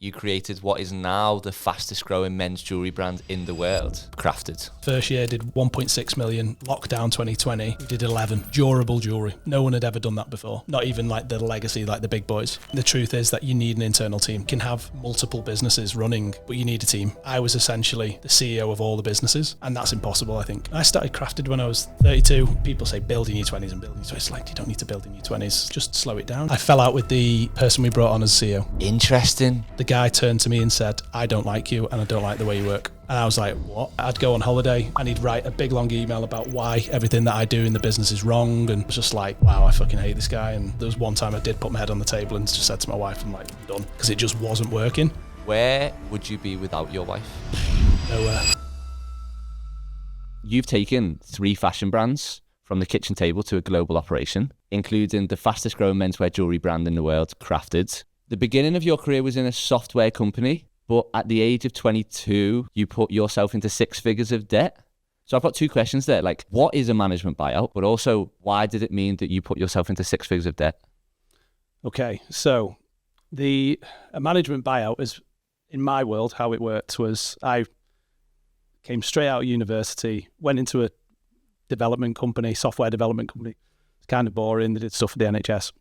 you created what is now the fastest growing men's jewellery brand in the world, CRAFTD. First year did 1.6 million, lockdown 2020, we did 11, durable jewellery. No one had ever done that before, not even like the legacy, like the big boys. The truth is that you need an internal team. You can have multiple businesses running, but you need a team. I was essentially the CEO of all the businesses, and that's impossible, I think. I started CRAFTD when I was 32. People say build your new 20s and build your 20s. It's like, you don't need to build your new 20s, just slow it down. I fell out with the person we brought on as CEO. Interesting. The guy turned to me and said, I don't like you and I don't like the way you work. And I was like, what? I'd go on holiday and he'd write a big long email about why everything that I do in the business is wrong. And I was just like, wow, I fucking hate this guy. And there was one time I did put my head on the table and just said to my wife, I'm like, I'm done, because it just wasn't working. Where would you be without your wife? Nowhere. You've taken 3 fashion brands from the kitchen table to a global operation, including the fastest growing menswear jewellery brand in the world, CRAFTD. The beginning of your career was in a software company, but at the age of 22, you put yourself into 6 figures of debt. So I've got 2 questions there. Like, what is a management buyout? But also, why did it mean that you put yourself into 6 figures of debt? Okay, so a management buyout is, in my world, how it worked was I came straight out of university, went into a development company, software development company. It's kind of boring. They did stuff for the NHS.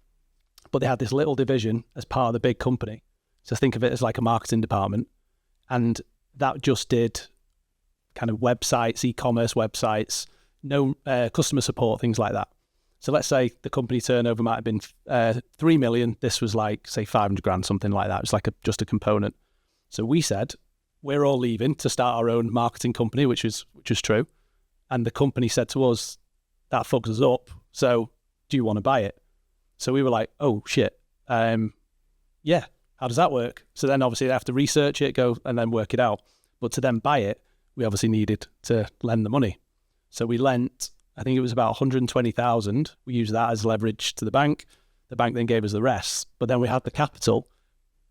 But they had this little division as part of the big company. So think of it as like a marketing department. And that just did kind of websites, e-commerce websites, no customer support, things like that. So let's say the company turnover might have been 3 million. This was like, say, 500 grand, something like that. It was like just a component. So we said, we're all leaving to start our own marketing company, which was true. And the company said to us, that fucks us up. So do you want to buy it? So we were like, oh shit. Yeah. How does that work? So then obviously they have to research it, go and then work it out. But to then buy it, we obviously needed to lend the money. So we lent, I think it was about 120,000. We used that as leverage to the bank. The bank then gave us the rest. But then we had the capital.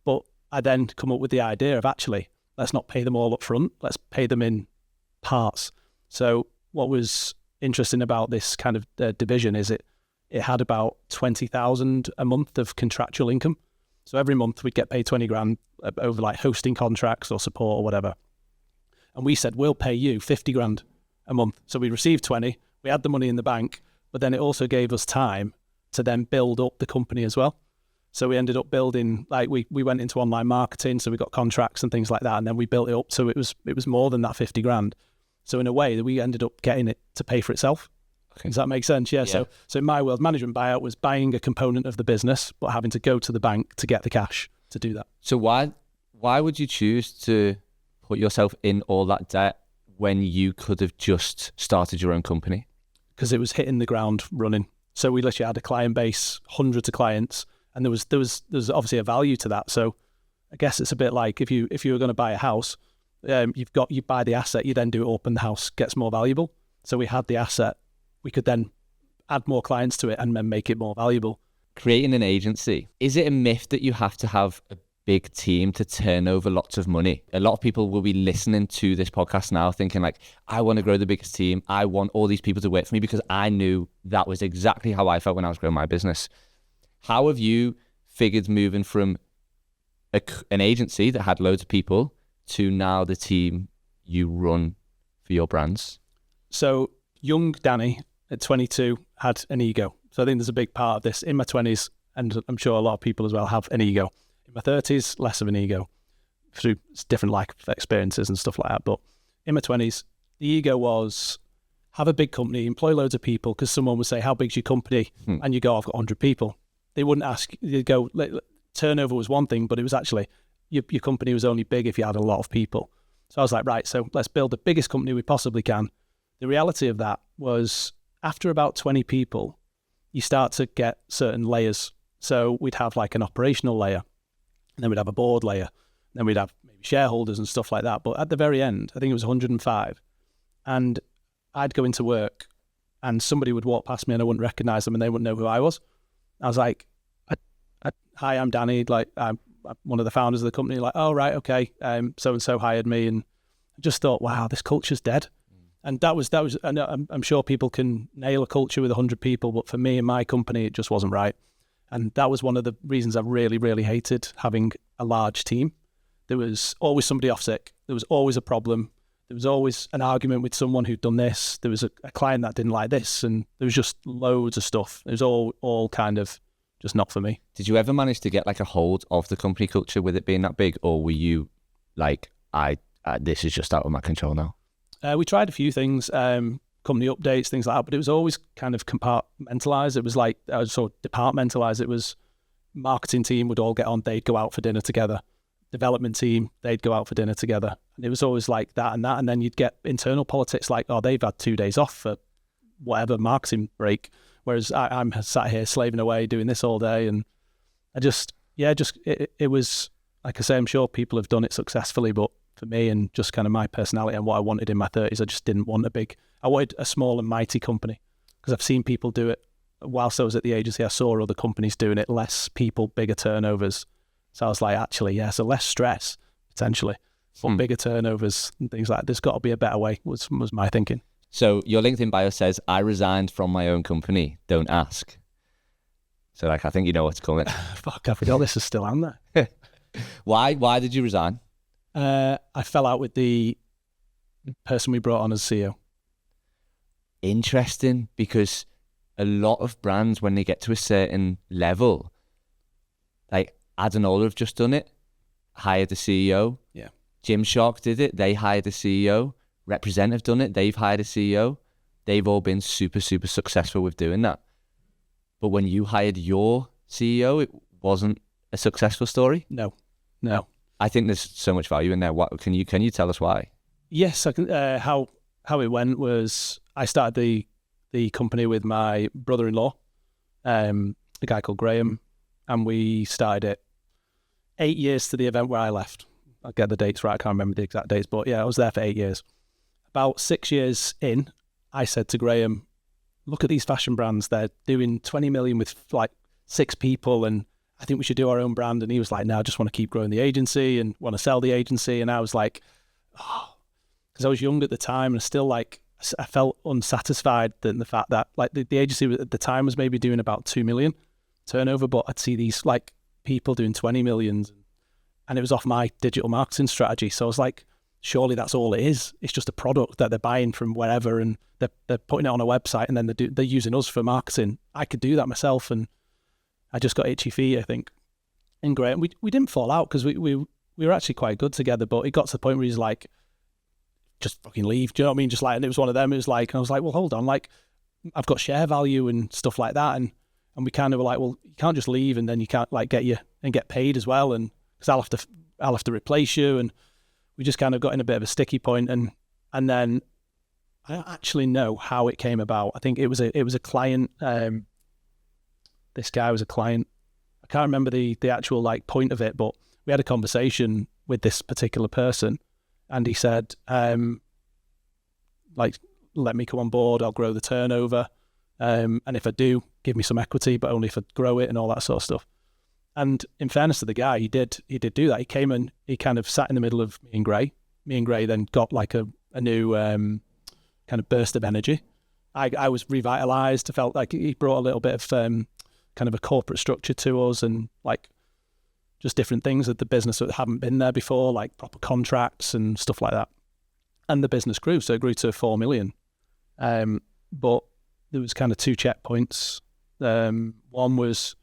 But I then come up with the idea of actually, let's not pay them all up front. Let's pay them in parts. So what was interesting about this kind of division is it had about 20,000 a month of contractual income. So every month we'd get paid 20 grand over like hosting contracts or support or whatever. And we said, we'll pay you 50 grand a month. So we received 20, we had the money in the bank, but then it also gave us time to then build up the company as well. So we ended up building, like we went into online marketing, so we got contracts and things like that. And then we built it up. So it was more than that 50 grand. So in a way we ended up getting it to pay for itself. Okay. Does that make sense? Yeah. So in my world, management buyout was buying a component of the business, but having to go to the bank to get the cash to do that. So why would you choose to put yourself in all that debt when you could have just started your own company? Because it was hitting the ground running. So we literally had a client base, hundreds of clients, and there was obviously a value to that. So I guess it's a bit like if you were going to buy a house, you buy the asset, you then do it up, and the house gets more valuable. So we had the asset. We could then add more clients to it and then make it more valuable. Creating an agency, is it a myth that you have to have a big team to turn over lots of money? A lot of people will be listening to this podcast now thinking like, I want to grow the biggest team. I want all these people to work for me, because I knew that was exactly how I felt when I was growing my business. How have you figured moving from an agency that had loads of people to now the team you run for your brands? So young Danny at 22 had an ego. So I think there's a big part of this. In my 20s, and I'm sure a lot of people as well have an ego. In my 30s, less of an ego through different life experiences and stuff like that. But in my 20s, the ego was have a big company, employ loads of people, because someone would say, how big's your company? And you go, I've got 100 people. They wouldn't ask, you'd go, turnover was one thing, but it was actually, your company was only big if you had a lot of people. So I was like, right, so let's build the biggest company we possibly can. The reality of that was after about 20 people, you start to get certain layers. So we'd have like an operational layer, and then we'd have a board layer, and then we'd have maybe shareholders and stuff like that. But at the very end, I think it was 105. And I'd go into work and somebody would walk past me and I wouldn't recognize them and they wouldn't know who I was. I was like, hi, I'm Danny. Like, I'm one of the founders of the company. Like, oh, right, okay. So-and-so hired me. And I just thought, wow, this culture's dead. And that was, and I'm sure people can nail a culture with 100 people, but for me and my company, it just wasn't right. And that was one of the reasons I really, really hated having a large team, There was always somebody off sick. There was always a problem. There was always an argument with someone who'd done this. There was a client that didn't like this, and there was just loads of stuff. It was all kind of just not for me. Did you ever manage to get like a hold of the company culture with it being that big, or were you like, this is just out of my control now? We tried a few things, company updates, things like that, but it was always kind of compartmentalized. It was like, sort of departmentalized. It was marketing team would all get on, they'd go out for dinner together. Development team, they'd go out for dinner together. And it was always like that and that. And then you'd get internal politics like, oh, they've had 2 days off for whatever marketing break. Whereas I'm sat here slaving away doing this all day. And I just, it was, like I say, I'm sure people have done it successfully, but for me and just kind of my personality and what I wanted in my 30s, I just didn't want I wanted a small and mighty company, because I've seen people do it. Whilst I was at the agency, I saw other companies doing it, less people, bigger turnovers. So I was like, actually, yeah, so less stress, potentially, but bigger turnovers and things like that. There's got to be a better way, was my thinking. So your LinkedIn bio says, I resigned from my own company, don't ask. So like, I think you know what's coming. Fuck, I forgot this is still on there. Why did you resign? I fell out with the person we brought on as CEO. Interesting, because a lot of brands, when they get to a certain level, like Adanola have just done it, hired a CEO. Yeah. Gymshark did it, they hired a CEO. Represent have done it, they've hired a CEO. They've all been super, super successful with doing that. But when you hired your CEO, it wasn't a successful story? No. I think there's so much value in there. What can you tell us why? Yes, I can. How it went was I started the company with my brother-in-law, a guy called Graham, and we started it 8 years to the event where I left. I'll get the dates right. I can't remember the exact dates, but yeah, I was there for 8 years. About 6 years in, I said to Graham, look at these fashion brands. They're doing 20 million with like 6 people, and I think we should do our own brand. And he was like, no, I just want to keep growing the agency and want to sell the agency. And I was like, oh, because I was young at the time and still like, I felt unsatisfied in the fact that like the agency at the time was maybe doing about 2 million turnover, but I'd see these like people doing 20 millions, and it was off my digital marketing strategy. So I was like, surely that's all it is. It's just a product that they're buying from wherever, and they're putting it on a website, and then they're using us for marketing. I could do that myself, and I just got itchy feet, I think. And great, we didn't fall out because we were actually quite good together, but it got to the point where he's like, just fucking leave. Do you know what I mean? Just like, and it was one of them. It was like, and I was like, well, hold on, like I've got share value and stuff like that, and we kind of were like, well, you can't just leave and then you can't like get paid as well, and because I'll have to replace you, and we just kind of got in a bit of a sticky point, and then I don't actually know how it came about. I think it was a client. This guy was a client. I can't remember the actual like point of it, but we had a conversation with this particular person, and he said, like, let me come on board. I'll grow the turnover, and if I do, give me some equity, but only if I grow it and all that sort of stuff. And in fairness to the guy, he did do that. He came and he kind of sat in the middle of me and Gray. Me and Gray then got like a new kind of burst of energy. I was revitalized. I felt like he brought a little bit of kind of a corporate structure to us, and like just different things of the business that haven't been there before, like proper contracts and stuff like that. And the business grew, so it grew to 4 million. But there was kind of 2 checkpoints. One was,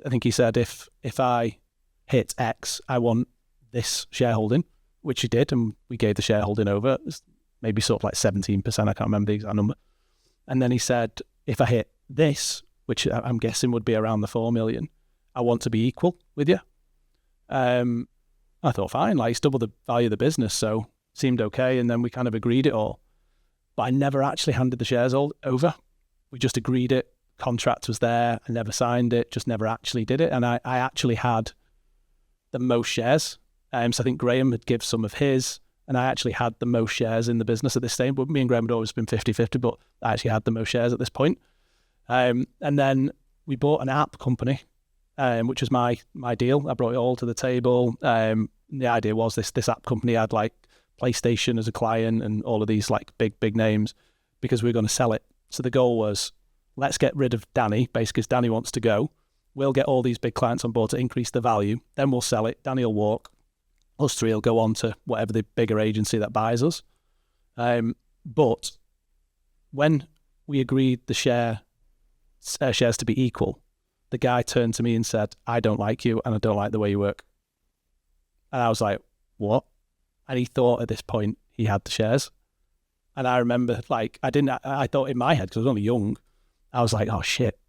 I think he said, if I hit X, I want this shareholding, which he did, and we gave the shareholding over. It's maybe sort of like 17%, I can't remember the exact number. And then he said, if I hit this, which I'm guessing would be around the 4 million, I want to be equal with you. I thought, fine, like it's double the value of the business, so seemed okay, and then we kind of agreed it all. But I never actually handed the shares all over. We just agreed it. Contract was there. I never signed it, just never actually did it. And I actually had the most shares. So I think Graham had given some of his, and I actually had the most shares in the business at this stage. But me and Graham had always been 50-50, but I actually had the most shares at this point. And then we bought an app company, which was my deal. I brought it all to the table. The idea was this app company had like PlayStation as a client and all of these like big names, because we were going to sell it. So the goal was, let's get rid of Danny, basically, because Danny wants to go. We'll get all these big clients on board to increase the value. Then we'll sell it. Danny will walk. us three will go on to whatever the bigger agency that buys us. But when we agreed the shares to be equal, the guy turned to me and said, "I don't like you and I don't like the way you work." And I was like, "What?" And he thought at this point he had the shares. And I remember, like, I thought in my head, because I was only young, I was like, "Oh shit,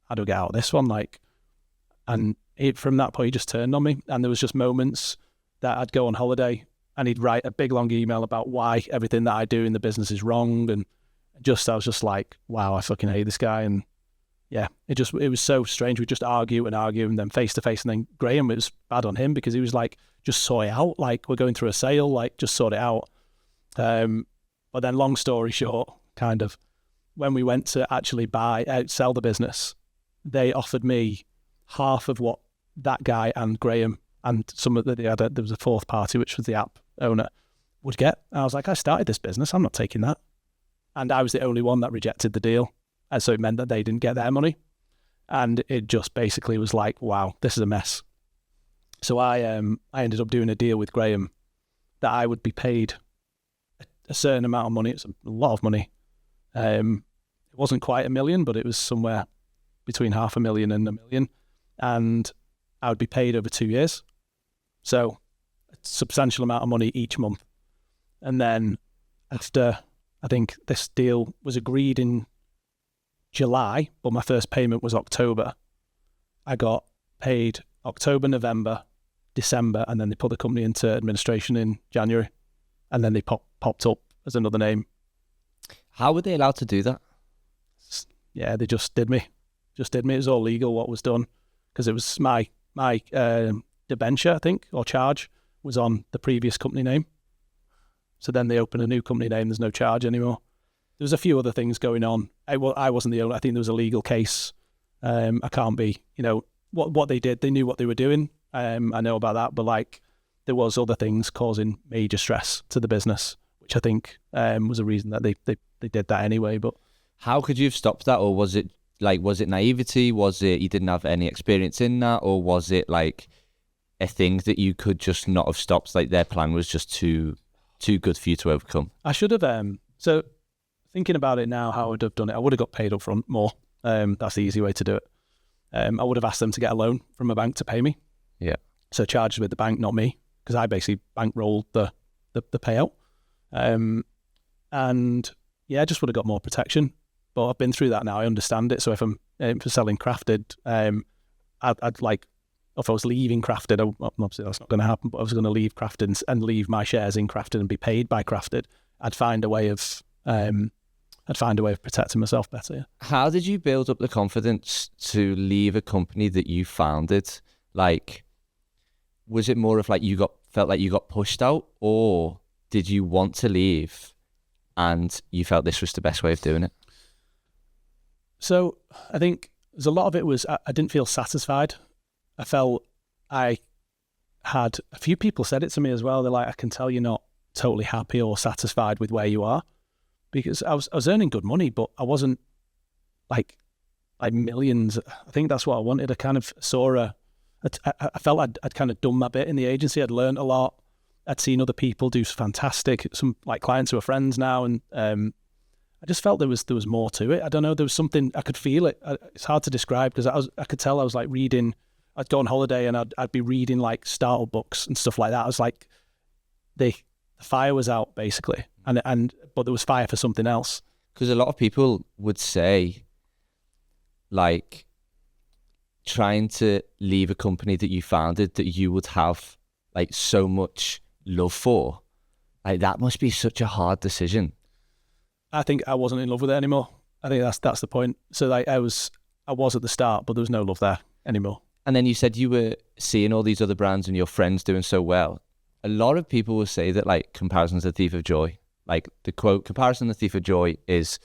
how do I get out of this one?" Like, and from that point, he just turned on me. And there was just moments that I'd go on holiday and he'd write a big long email about why everything that I do in the business is wrong. And I was just like, wow, I fucking hate this guy. And yeah, it was so strange. We'd just argue and then face to face. And then Graham, it was bad on him because he was like, just sort it out. Like, we're going through a sale, like, just sort it out. But then long story short, kind of, when we went to actually sell the business, they offered me half of what that guy and Graham and there was a fourth party, which was the app owner, would get. And I was like, I started this business, I'm not taking that. And I was the only one that rejected the deal. And so it meant that they didn't get their money. And it just basically was like, wow, this is a mess. So I ended up doing a deal with Graham that I would be paid a certain amount of money. It's a lot of money. It wasn't quite $1 million, but it was somewhere between $500,000 and $1 million. And I would be paid over 2 years. So a substantial amount of money each month. And then after, I think this deal was agreed in July, but my first payment was October. I got paid October, November, December, and then they put the company into administration in January. And then they popped up as another name. How were they allowed to do that? Yeah, they just did me. It was all legal what was done, because it was my debenture, I think, or charge was on the previous company name. So then they opened a new company name. There's no charge anymore. There was a few other things going on. I wasn't the owner. I think there was a legal case. I can't be, what they did. They knew what they were doing. I know about that, but like there was other things causing major stress to the business, which I think was a reason that they did that anyway. But how could you have stopped that, or was it naivety? Was it you didn't have any experience in that, or was it like a thing that you could just not have stopped? Like their plan was just too good for you to overcome. I should have. So thinking about it now, how I would have done it, I would have got paid up front more. That's the easy way to do it. I would have asked them to get a loan from a bank to pay me. Yeah. So charges with the bank, not me, because I basically bankrolled the payout. And yeah, I just would have got more protection. But I've been through that now. I understand it. So if I'm for selling Crafted, I'd like, if I was leaving Crafted, obviously that's not going to happen, but I was going to leave Crafted and leave my shares in Crafted and be paid by Crafted, I'd find a way of protecting myself better. Yeah. How did you build up the confidence to leave a company that you founded? Like, was it more of like felt like you got pushed out, or did you want to leave and you felt this was the best way of doing it? So I think there's a lot of it was I didn't feel satisfied. I felt I had a few people said it to me as well. They're like, I can tell you're not totally happy or satisfied with where you are, because I was earning good money, but I wasn't like millions. I think that's what I wanted. I kind of saw I felt I'd kind of done my bit in the agency. I'd learned a lot. I'd seen other people do fantastic, some like clients who are friends now, and I just felt there was more to it. I don't know. There was something, I could feel it. It's hard to describe, because I could tell I was like reading. I'd go on holiday and I'd be reading like startup books and stuff like that. I was like, the fire was out basically, but there was fire for something else. Because a lot of people would say, like, trying to leave a company that you founded that you would have like so much love for, like that must be such a hard decision. I think I wasn't in love with it anymore. I think that's the point. So like I was at the start, but there was no love there anymore. And then you said you were seeing all these other brands and your friends doing so well. A lot of people will say that like comparison's the thief of joy. Like the quote, comparison the thief of joy is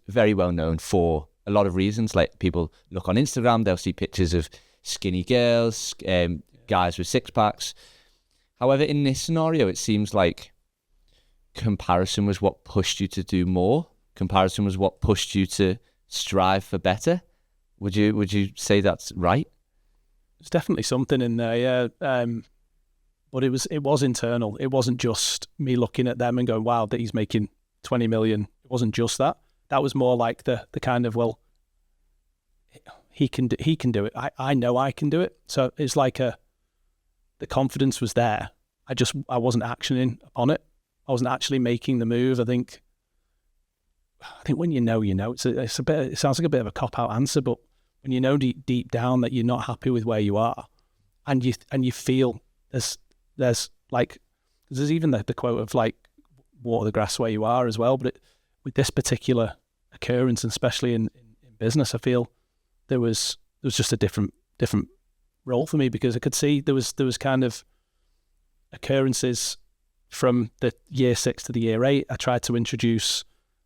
very well known for a lot of reasons. Like people look on Instagram, they'll see pictures of skinny girls, guys with six packs. However, in this scenario, it seems like comparison was what pushed you to do more. Comparison was what pushed you to strive for better. Would you say that's right? There's definitely something in there, yeah. But it was internal. It wasn't just me looking at them and going, wow, that he's making 20 million. It wasn't just that. That was more like the kind of, well, he can do it. I know I can do it. So it's like the confidence was there. I wasn't actioning upon it. I wasn't actually making the move. I think when you know, it sounds like a bit of a cop-out answer, but when you know deep down that you're not happy with where you are, and you feel there's even the quote of like, water the grass where you are as well. But with this particular occurrence, and especially in business, I feel there was just a different role for me, because I could see there was kind of occurrences from the year 6 to the year 8. I tried to introduce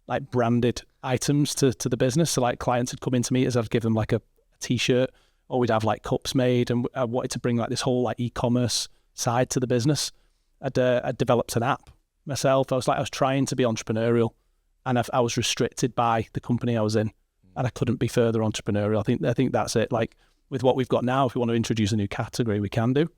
like branded items to the business. So like clients would come into me as I'd give them like a t-shirt, or we'd have like cups made, and I wanted to bring like this whole like e-commerce side to the business. I'd developed an app myself. I was trying to be entrepreneurial, and I was restricted by the company I was in, and I couldn't be further entrepreneurial. I think that's it. Like with what we've got now, if we want to introduce a new category, we can do.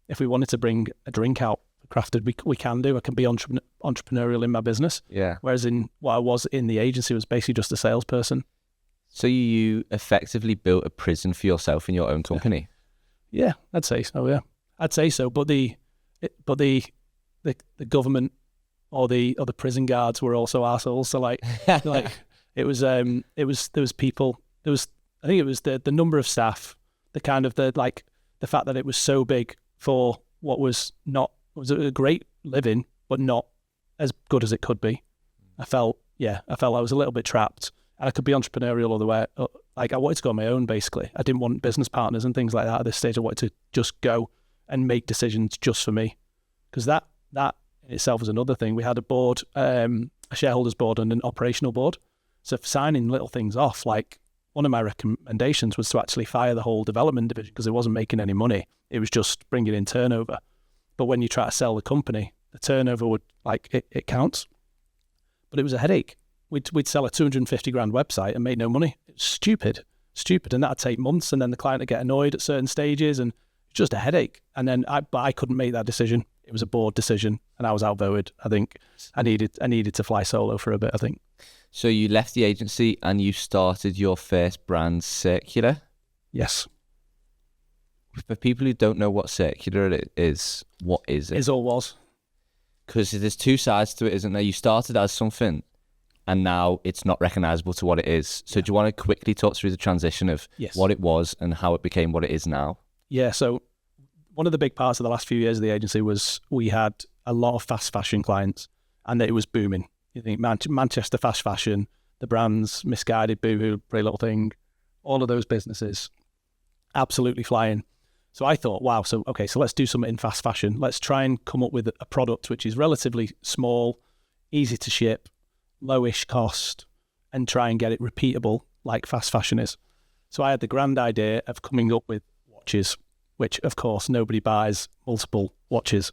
If we wanted to bring a drink out for Crafted, we can do. I can be entrepreneurial in my business. Yeah. Whereas in what I was in the agency was basically just a salesperson. So you effectively built a prison for yourself in your own company. Yeah, I'd say so. Yeah, I'd say so. But the government or the prison guards were also assholes. So like there was people. I think it was the number of staff, the fact that it was so big for what was a great living, but not as good as it could be. I felt I was a little bit trapped, and I could be entrepreneurial all the way. Like I wanted to go on my own, basically. I didn't want business partners and things like that at this stage. I wanted to just go and make decisions just for me, because that in itself was another thing. We had a board, a shareholders board and an operational board. So for signing little things off, like one of my recommendations was to actually fire the whole development division, because it wasn't making any money. It was just bringing in turnover. But when you try to sell the company, the turnover would, like, it counts. But it was a headache. We'd sell a 250 grand website and make no money. It's stupid. And that'd take months, and then the client would get annoyed at certain stages, and it's just a headache. And then I couldn't make that decision. It was a board decision, and I was outvoted. I think I needed to fly solo for a bit, I think. So you left the agency and you started your first brand, Circular? Yes. For people who don't know what Circular is, what is it? Is or was. Because there's two sides to it, isn't there? You started as something, and now it's not recognizable to what it is. So do you want to quickly talk through the transition of what it was and how it became what it is now? Yeah, so one of the big parts of the last few years of the agency was we had a lot of fast fashion clients, and it was booming. You think Manchester fast fashion, the brands, Misguided, Boohoo, Pretty Little Thing, all of those businesses, absolutely flying. So I thought, wow, so let's do something in fast fashion. Let's try and come up with a product which is relatively small, easy to ship, lowish cost, and try and get it repeatable like fast fashion is. So I had the grand idea of coming up with watches, which of course nobody buys multiple watches.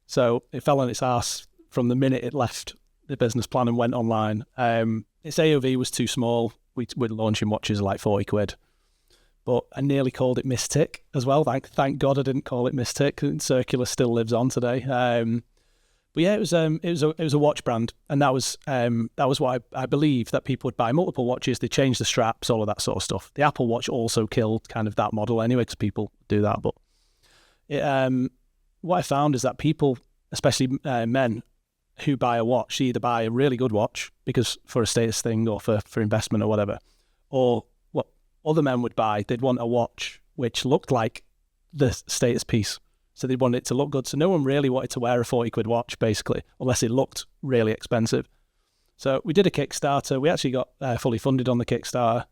So it fell on its arse from the minute it left the business plan and went online. Its AOV was too small. We're launching watches like 40 quid. But I nearly called it Mystic as well. Thank God I didn't call it Mystic. Circular still lives on today. But yeah, it was a watch brand, and that was what I believe that people would buy multiple watches. They changed the straps, all of that sort of stuff. The Apple Watch also killed kind of that model anyway, because people do that. But what I found is that people, especially men, who buy a watch, either buy a really good watch because for a status thing or for investment or whatever, or what other men would buy, they'd want a watch which looked like the status piece. So they'd want it to look good. So no one really wanted to wear a 40 quid watch, basically, unless it looked really expensive. So we did a Kickstarter. We actually got fully funded on the Kickstarter,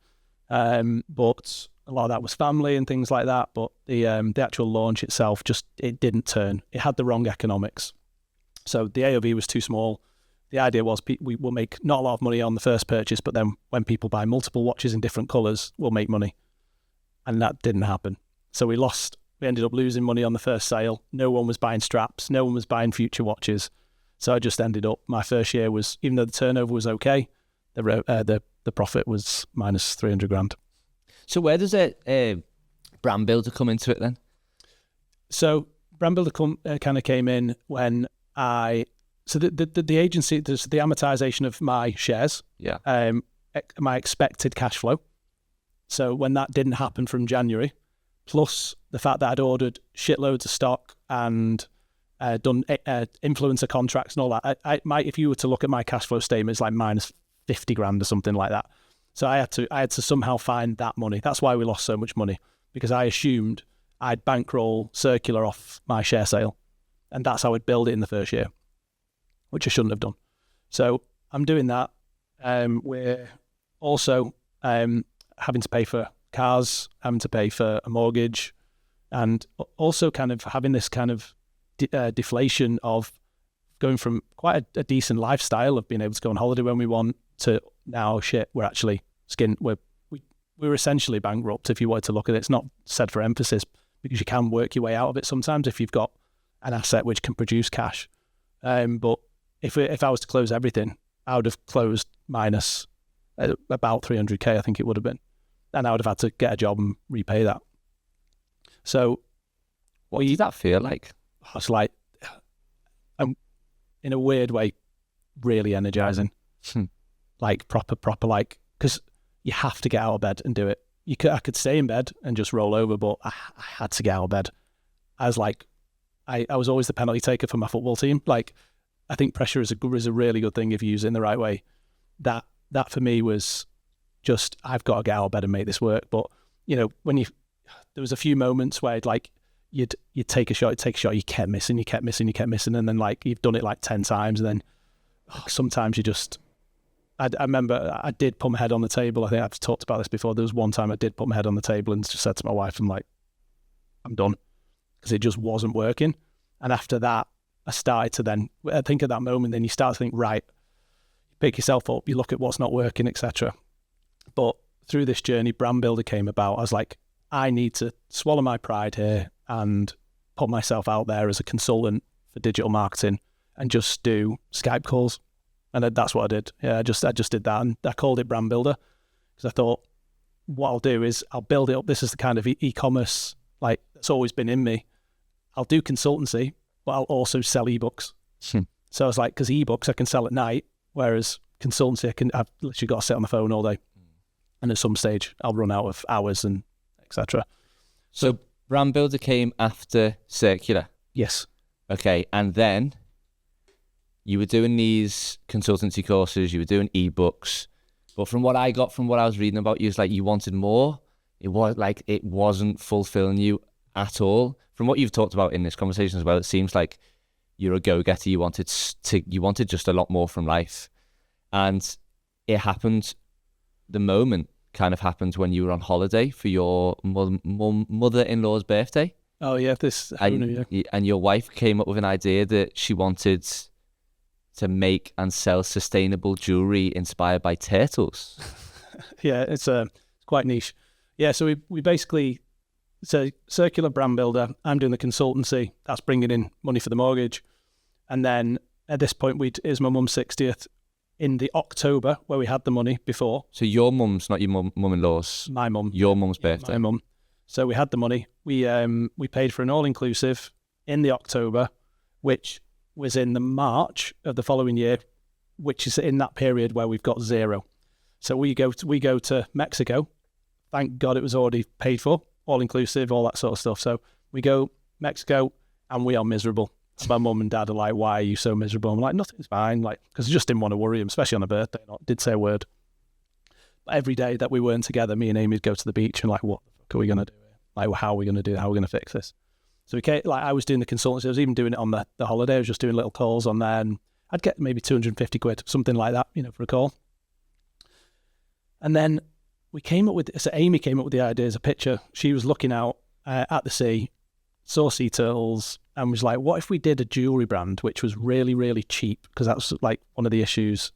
but a lot of that was family and things like that. But the actual launch itself, it didn't turn. It had the wrong economics. So the AOV was too small. The idea was we will make not a lot of money on the first purchase, but then when people buy multiple watches in different colours, we'll make money. And that didn't happen. So we ended up losing money on the first sale. No one was buying straps. No one was buying future watches. So I just ended up, my first year was, even though the turnover was okay, the profit was minus 300 grand. So where does a brand builder come into it then? So Brand Builder kind of came in when so the agency, there's the amortization of my shares, my expected cash flow. So when that didn't happen from January, plus the fact that I'd ordered shitloads of stock and done influencer contracts and all that, if you were to look at my cash flow statement, it's like minus 50 grand or something like that. So I had to somehow find that money. That's why we lost so much money, because I assumed I'd bankroll Circular off my share sale, and that's how I'd build it in the first year, which I shouldn't have done. So I'm doing that. We're also having to pay for cars, having to pay for a mortgage, and also kind of having this kind of deflation of going from quite a decent lifestyle of being able to go on holiday when we want to now, we're actually we're essentially bankrupt if you wanted to look at it. It's not said for emphasis, because you can work your way out of it sometimes if you've got an asset which can produce cash. But if I was to close everything, I would have closed minus about 300k, I think it would have been. And I would have had to get a job and repay that. So what did that feel like? It's like, in a weird way, really energizing. Like proper, like, because you have to get out of bed and do it. I could stay in bed and just roll over, but I had to get out of bed. I was like, I was always the penalty taker for my football team. Like, I think pressure is a really good thing if you use it in the right way. That for me was just, I've got to get out of bed and make this work. But there was a few moments where you'd take a shot, you kept missing, and then like you've done it like 10 times, and then sometimes you just. I remember I did put my head on the table. I think I've talked about this before. There was one time I did put my head on the table and just said to my wife, I'm like, I'm done, because it just wasn't working. And after that, I started to then, I think at that moment, then you start to think, right, pick yourself up, you look at what's not working, etc. But through this journey, Brand Builder came about. I was like, I need to swallow my pride here and put myself out there as a consultant for digital marketing and just do Skype calls. And that's what I did. Yeah, I just did that, and I called it Brand Builder because I thought, what I'll do is I'll build it up. This is the kind of e-commerce like that's always been in me. I'll do consultancy, but I'll also sell ebooks. So I was like, because ebooks I can sell at night, whereas consultancy I've literally got to sit on the phone all day, and at some stage I'll run out of hours and etc. So Brand Builder came after Circular. Yes. Okay, and then you were doing these consultancy courses, you were doing ebooks, but from what I was reading about you, is like you wanted more. It was like it wasn't fulfilling you at all. From what you've talked about in this conversation as well, it seems like you're a go-getter. You wanted just a lot more from life, and it happened. The moment kind of happened when you were on holiday for your mother-in-law's birthday. Oh yeah, and your wife came up with an idea that she wanted to make and sell sustainable jewellery inspired by turtles. Yeah, it's quite niche. Yeah, so we basically, so Circular, Brand Builder, I'm doing the consultancy, that's bringing in money for the mortgage. And then at this point, it was my mum's 60th in the October where we had the money before. So your mum's, not your mum-in-law's? My mum. Your mum's birthday. My mum. So we had the money. We paid for an all-inclusive in the October, which was in the March of the following year, which is in that period where we've got zero. So we go to Mexico. Thank God it was already paid for, all inclusive, all that sort of stuff. So we go Mexico and we are miserable. My mum and dad are like, "Why are you so miserable?" I'm like, "Nothing's fine," like, because I just didn't want to worry him, especially on a birthday. Did say a word. But every day that we weren't together, me and Amy would go to the beach and like, what the fuck are we gonna do? Like, how are we gonna do? How are we gonna fix this? So I was doing the consultancy. I was even doing it on the holiday. I was just doing little calls on there, and I'd get maybe 250 quid, something like that, for a call. And then Amy came up with the idea as a picture. She was looking out at the sea, saw sea turtles, and was like, what if we did a jewellery brand, which was really, really cheap? Because that was like one of the issues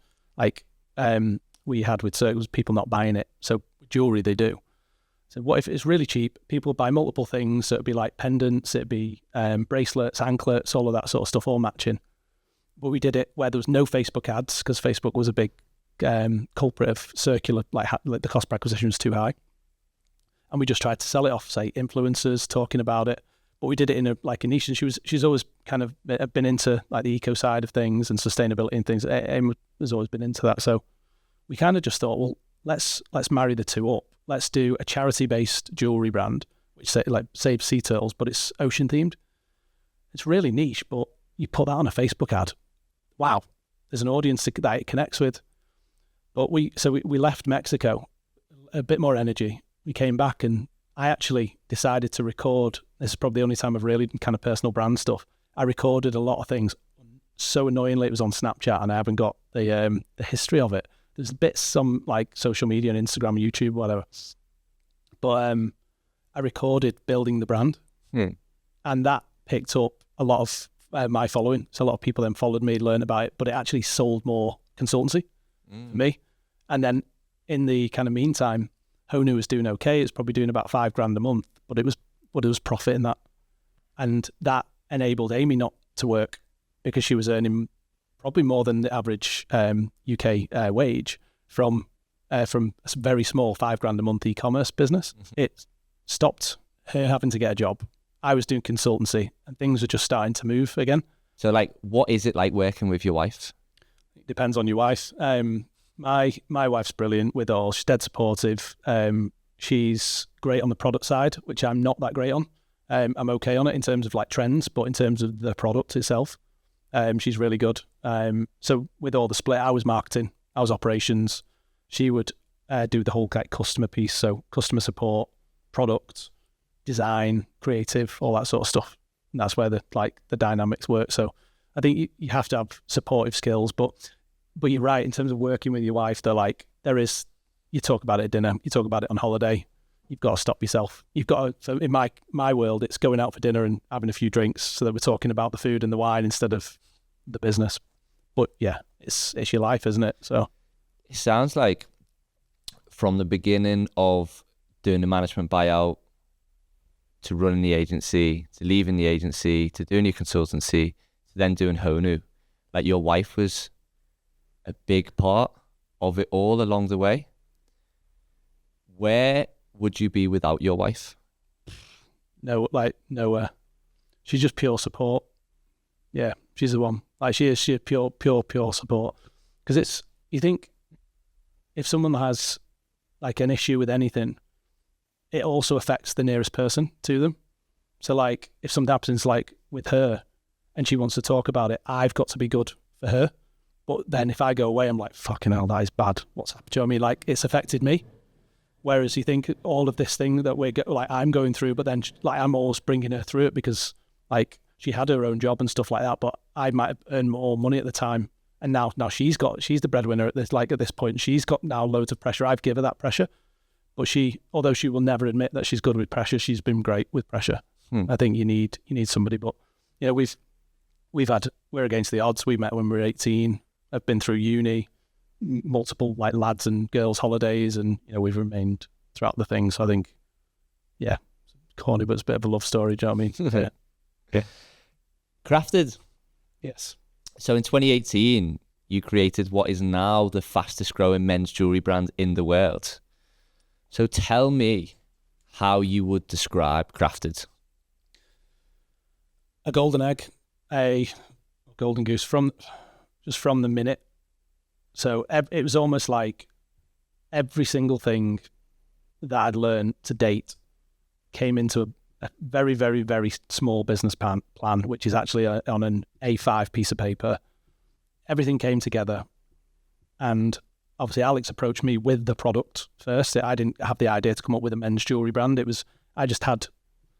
we had with Circular was people not buying it. So jewellery, they do. So what if it's really cheap? People buy multiple things. So it'd be like pendants, it'd be bracelets, anklets, all of that sort of stuff, all matching. But we did it where there was no Facebook ads because Facebook was a big culprit of Circular, like the cost per acquisition was too high. And we just tried to sell it off, say, influencers talking about it, but we did it in a niche. And she's always kind of been into like the eco side of things and sustainability and things. Em has always been into that. So we kind of just thought, well, let's marry the two up. Let's do a charity-based jewellery brand, which saves sea turtles, but it's ocean themed. It's really niche, but you put that on a Facebook ad. Wow, there's an audience that it connects with. But we left Mexico, a bit more energy. We came back and I actually decided to record. This is probably the only time I've really done kind of personal brand stuff. I recorded a lot of things. So annoyingly, it was on Snapchat and I haven't got the history of it. There's bits, some like social media and Instagram, YouTube, whatever. But I recorded building the brand and that picked up a lot of my following. So a lot of people then followed me, learned about it, but it actually sold more consultancy for me. And then in the kind of meantime, Honu was doing okay. It's probably doing about $5,000 a month, but it was profit in that. And that enabled Amy not to work because she was earning probably more than the average UK wage from a very small $5,000 a month e-commerce business. It stopped her having to get a job. I was doing consultancy and things were just starting to move again. So like, what is it like working with your wife? It depends on your wife. My wife's brilliant with all. She's dead supportive. She's great on the product side, which I'm not that great on. I'm okay on it in terms of like trends, but in terms of the product itself, she's really good. So with all the split, I was marketing, I was operations. She would do the whole like customer piece, so customer support, product, design, creative, all that sort of stuff. And that's where the dynamics work. So I think you have to have supportive skills, but you're right, in terms of working with your wife, you talk about it at dinner, you talk about it on holiday, you've got to stop yourself. You've got to, so in my world, it's going out for dinner and having a few drinks so that we're talking about the food and the wine instead of the business. But yeah, it's your life, isn't it? So it sounds like from the beginning of doing the management buyout to running the agency, to leaving the agency, to doing your consultancy, to then doing Honu, like your wife was a big part of it all along the way. Where would you be without your wife? Nowhere. She's just pure support. Yeah, she's the one. Like she's pure support. Because you think if someone has like an issue with anything, it also affects the nearest person to them. So like if something happens like with her and she wants to talk about it, I've got to be good for her. But then if I go away, I'm like, fucking hell, that is bad. What's happened? Do you know what I mean? Like, it's affected me. Whereas you think all of this thing that I'm going through, but then like I'm always bringing her through it because like she had her own job and stuff like that, but I might have earned more money at the time. And now she's the breadwinner at this point. She's got now loads of pressure. I've given her that pressure. But although she will never admit that she's good with pressure, she's been great with pressure. I think you need somebody. But you know, we're against the odds. We met when we were 18. I've been through uni, multiple like lads and girls holidays, and you know we've remained throughout the thing. So I think, yeah, corny, but it's a bit of a love story. Do you know what I mean? Yeah. Crafted. Yes. So in 2018, you created what is now the fastest growing men's jewelry brand in the world. So tell me how you would describe Crafted. A golden egg, a golden goose from the minute. So it was almost like every single thing that I'd learned to date came into a very, very, very small business plan, which is actually on an A5 piece of paper. Everything came together. And obviously Alex approached me with the product first. I didn't have the idea to come up with a men's jewelry brand. I just had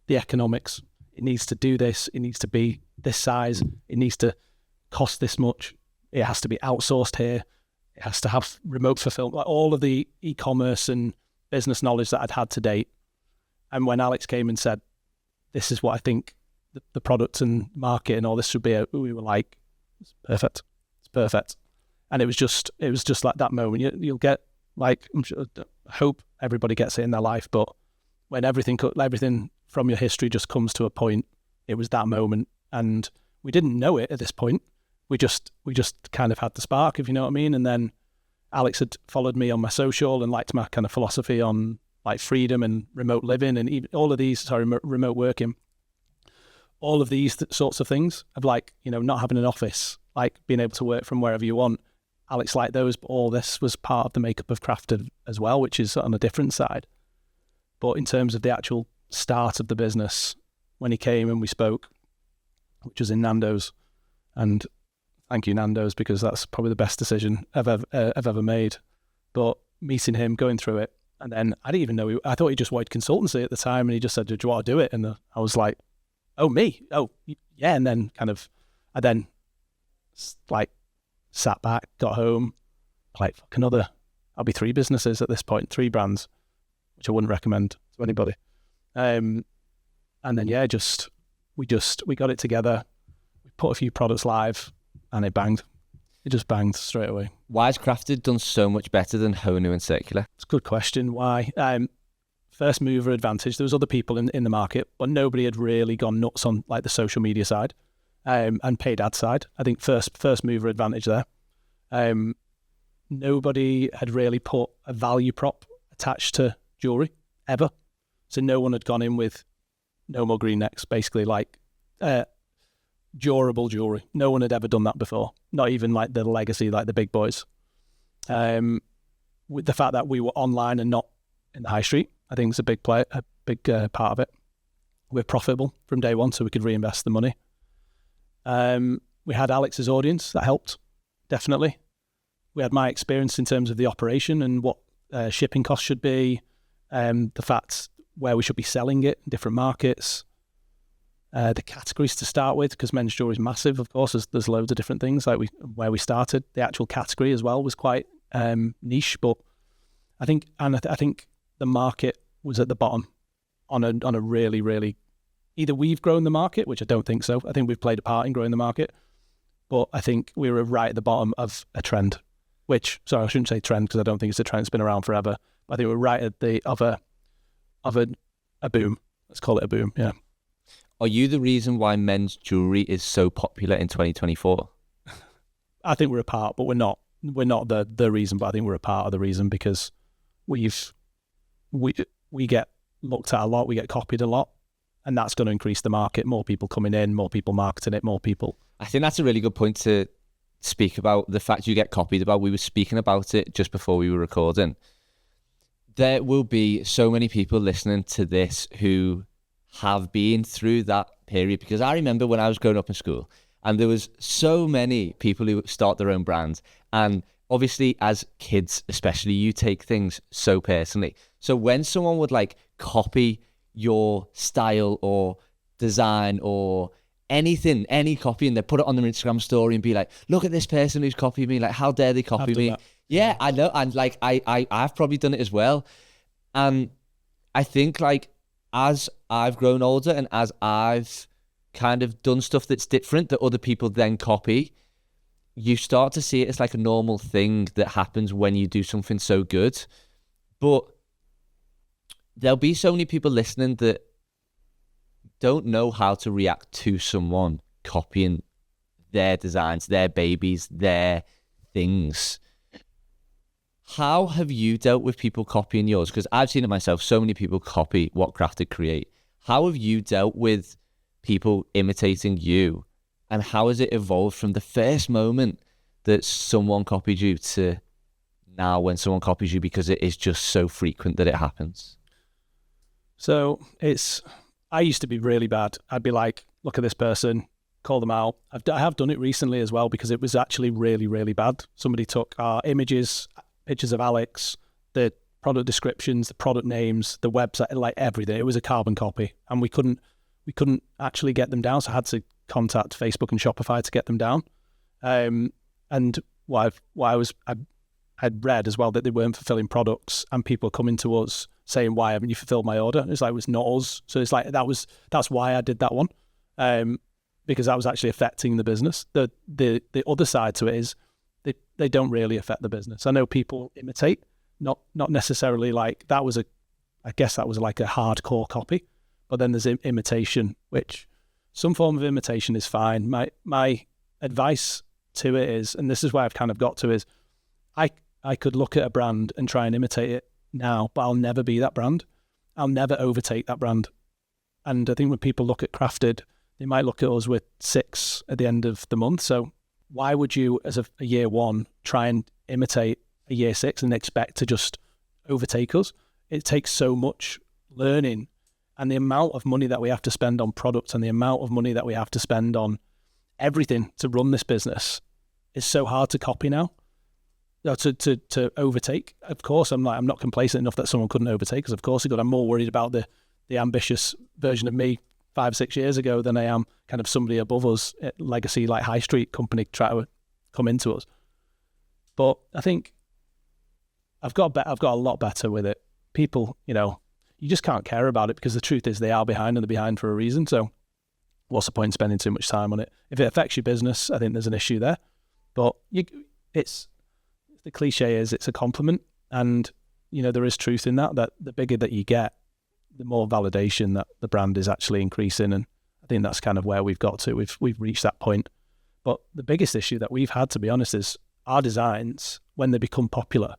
the economics. It needs to do this. It needs to be this size. It needs to cost this much. It has to be outsourced here. It has to have remote fulfillment, like all of the e-commerce and business knowledge that I'd had to date. And when Alex came and said, this is what I think the product and market and all this should be, we were like, it's perfect. It's perfect. And it was just like that moment. You'll get like, I hope everybody gets it in their life, but when everything from your history just comes to a point, it was that moment. And we didn't know it at this point. We just kind of had the spark, if you know what I mean. And then Alex had followed me on my social and liked my kind of philosophy on like freedom and remote living and even all of these, remote working. all of these sorts of things of like, not having an office, like being able to work from wherever you want. Alex liked those, but all this was part of the makeup of Crafted as well, which is on a different side. But in terms of the actual start of the business, when he came and we spoke, which was in Nando's, and thank you, Nando's, because that's probably the best decision I've ever made. But meeting him, going through it, and then I didn't even know, I thought he just wanted consultancy at the time, and he just said, do you want to do it? And I was like, oh, me? Oh, yeah. And then I then like sat back, got home, like I'll be 3 businesses at this point, 3 brands, which I wouldn't recommend to anybody. And then, yeah, we got it together. We put a few products live and it banged. It just banged straight away. Why has Crafted done so much better than Honu and Circular? It's a good question. Why? First mover advantage. There was other people in the market, but nobody had really gone nuts on like the social media side and paid ad side. I think first mover advantage there. Nobody had really put a value prop attached to jewellery ever. So no one had gone in with no more green necks, basically like durable jewellery. No one had ever done that before. Not even like the legacy, like the big boys. With the fact that we were online and not in the high street, I think it's a big part of it. We're profitable from day one, so we could reinvest the money. We had Alex's audience, that helped, definitely. We had my experience in terms of the operation and what shipping costs should be, the fact where we should be selling it in different markets, the categories to start with, because men's jewelry is massive, of course. There's loads of different things, like where we started. The actual category as well was quite niche, but I think the market was at the bottom on a really, really, either we've grown the market, which I don't think so. I think we've played a part in growing the market, but I think we were right at the bottom of a trend, which, sorry, I shouldn't say trend because I don't think it's a trend. It's been around forever. But I think we're right at a boom. Let's call it a boom. Yeah. Are you the reason why men's jewelry is so popular in 2024? I think we're a part, but we're not the reason, but I think we're a part of the reason because we get looked at a lot, we get copied a lot, and that's going to increase the market. More people coming in, more people marketing it, more people. I think that's a really good point to speak about, the fact you get copied about. We were speaking about it just before we were recording. There will be so many people listening to this who have been through that period, because I remember when I was growing up in school and there was so many people who start their own brands, and obviously as kids especially, you take things so personally. So when someone would like copy your style or design or anything, any copy, and they put it on their Instagram story and be like, look at this person who's copied me, like how dare they copy me? Yeah, I know. And like I've probably done it as well. And I think like as I've grown older and as I've kind of done stuff that's different that other people then copy, you start to see it as like a normal thing that happens when you do something so good. But there'll be so many people listening that don't know how to react to someone copying their designs, their babies, their things. How have you dealt with people copying yours? Because I've seen it myself. So many people copy what Crafted create. How have you dealt with people imitating you? And how has it evolved from the first moment that someone copied you to now when someone copies you, because it is just so frequent that it happens? So I used to be really bad. I'd be like, look at this person, call them out. I have done it recently as well, because it was actually really, really bad. Somebody took our images, pictures of Alex, the product descriptions, the product names, the website, like everything. It was a carbon copy, and we couldn't actually get them down. So I had to contact Facebook and Shopify to get them down. And I'd read as well that they weren't fulfilling products, and people coming to us saying, why haven't you fulfilled my order? It's like, it was not us. So it's like, that's why I did that one. Because that was actually affecting the business. The other side to it is they don't really affect the business. I know people imitate, not necessarily like I guess that was like a hardcore copy, but then there's imitation, which some form of imitation is fine. My advice to it is, and this is where I've kind of got to, is I could look at a brand and try and imitate it now, but I'll never be that brand. I'll never overtake that brand. And I think when people look at Crafted, They might look at us with 6 at the end of the month. So why would you, as a year 1, try and imitate a year 6 and expect to just overtake us? It takes so much learning, and the amount of money that we have to spend on products and the amount of money that we have to spend on everything to run this business is so hard to copy now. To overtake. Of course, I'm not complacent enough that someone couldn't overtake us. Of course he could. I'm more worried about the ambitious version of me 5-6 years ago than I am kind of somebody above us, legacy like high street company try to come into us. But I think I've got a lot better with it. People, you just can't care about it because the truth is they are behind and they're behind for a reason. So what's the point in spending too much time on it? If it affects your business, I think there's an issue there. But the cliche is it's a compliment, and there is truth in that the bigger that you get, the more validation that the brand is actually increasing, and I think that's kind of where we've got to. We've reached that point. But the biggest issue that we've had, to be honest, is our designs, when they become popular,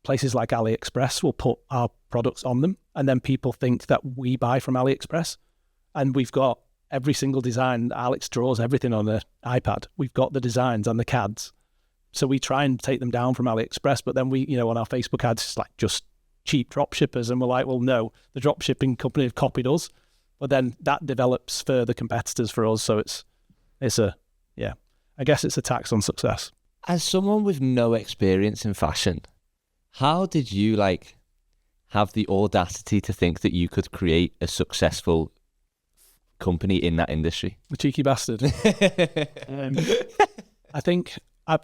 places like AliExpress will put our products on them, and then people think that we buy from AliExpress, and we've got every single design. Alex draws everything on the iPad. We've got the designs and the CADs. So we try and take them down from AliExpress, but then we, on our Facebook ads, it's like just cheap drop shippers. And we're like, well, no, the drop shipping company have copied us. But then that develops further competitors for us. So I guess it's a tax on success. As someone with no experience in fashion, how did you have the audacity to think that you could create a successful company in that industry? A cheeky bastard. I think I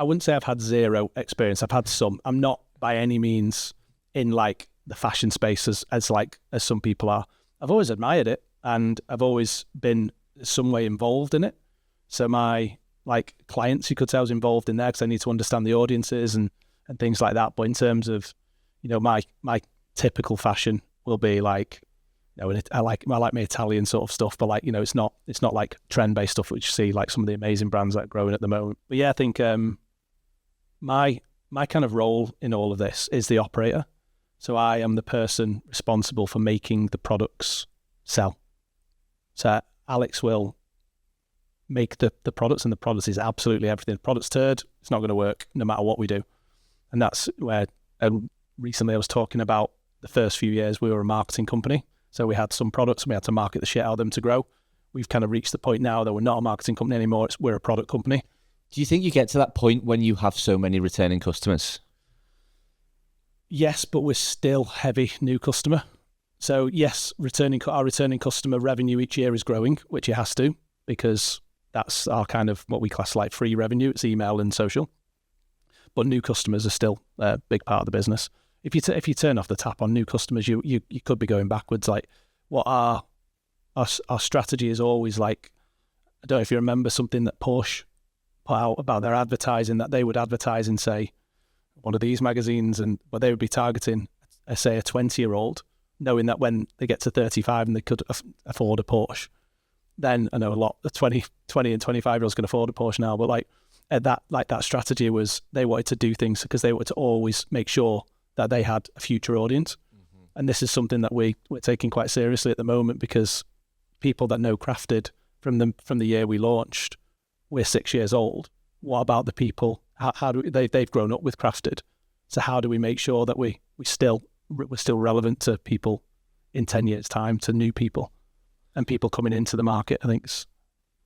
wouldn't say I've had zero experience. I've had some. I'm not by any means in the fashion space as some people are. I've always admired it, and I've always been some way involved in it. So my clients, you could say I was involved in there because I need to understand the audiences and things like that. But in terms of, my typical fashion will be I like my Italian sort of stuff, but it's not like trend based stuff which you see some of the amazing brands that are growing at the moment. But yeah, I think my kind of role in all of this is the operator. So I am the person responsible for making the products sell. So Alex will make the products, and the product is absolutely everything. The product's turd, it's not going to work no matter what we do. And that's where recently I was talking about the first few years we were a marketing company. So we had some products and we had to market the shit out of them to grow. We've kind of reached the point now that we're not a marketing company anymore. We're a product company. Do you think you get to that point when you have so many returning customers? Yes, but we're still heavy new customer. So yes, our returning customer revenue each year is growing, which it has to, because that's our kind of what we class like free revenue. It's email and social. But new customers are still a big part of the business. If you turn off the tap on new customers, you could be going backwards. What our strategy is always I don't know if you remember something that Porsche put out about their advertising, that they would advertise in, say, one of these magazines, but they would be targeting, say, a 20-year-old, knowing that when they get to 35 and they could afford a Porsche, then I know a lot of 20 and 25-year-olds can afford a Porsche now, but that strategy was they wanted to do things because they wanted to always make sure that they had a future audience. Mm-hmm. And this is something that we're taking quite seriously at the moment, because people that know Crafted from the year we launched, we're 6 years old. What about the people? How do they've grown up with Crafted? So how do we make sure that we're still relevant to people in 10 years' time, to new people and people coming into the market? I think it's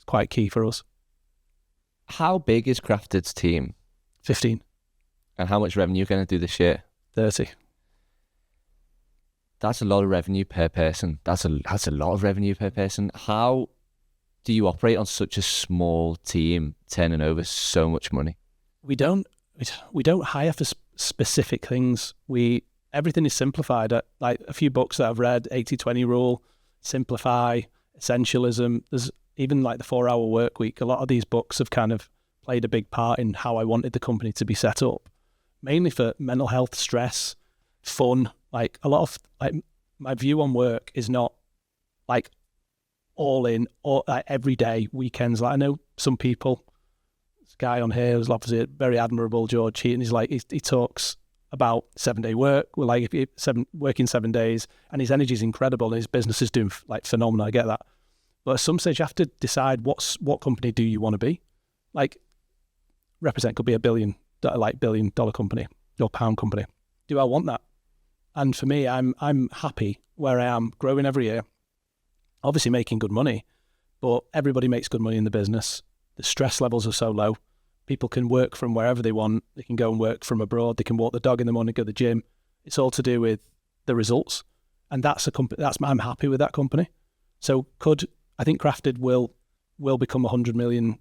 quite key for us. How big is Crafted's team? 15. And how much revenue are you going to do this year? 30. That's a lot of revenue per person. That's a lot of revenue per person. How do you operate on such a small team, turning over so much money? We don't hire for specific things. Everything is simplified. Like a few books that I've read, 80-20 rule, Simplify, Essentialism. There's even the 4-hour work week. A lot of these books have kind of played a big part in how I wanted the company to be set up. Mainly for mental health, stress, fun. A lot of my view on work is not all in or every day, weekends. I know some people, this guy on here who's obviously very admirable, George Heaton, he talks about 7-day work. We're like, if you working 7 days, and his energy is incredible and his business is doing like phenomenal. I get that. But at some stage, you have to decide what company do you want to be. Like, Represent could be a billion dollar company or pound company. Do I want that? And for me, I'm happy where I am, growing every year, obviously making good money, but everybody makes good money in the business. The stress levels are so low. People can work from wherever they want. They can go and work from abroad. They can walk the dog in the morning, go to the gym. It's all to do with the results. And that's a company. I'm happy with that company. So I think CRAFTD will become $100 million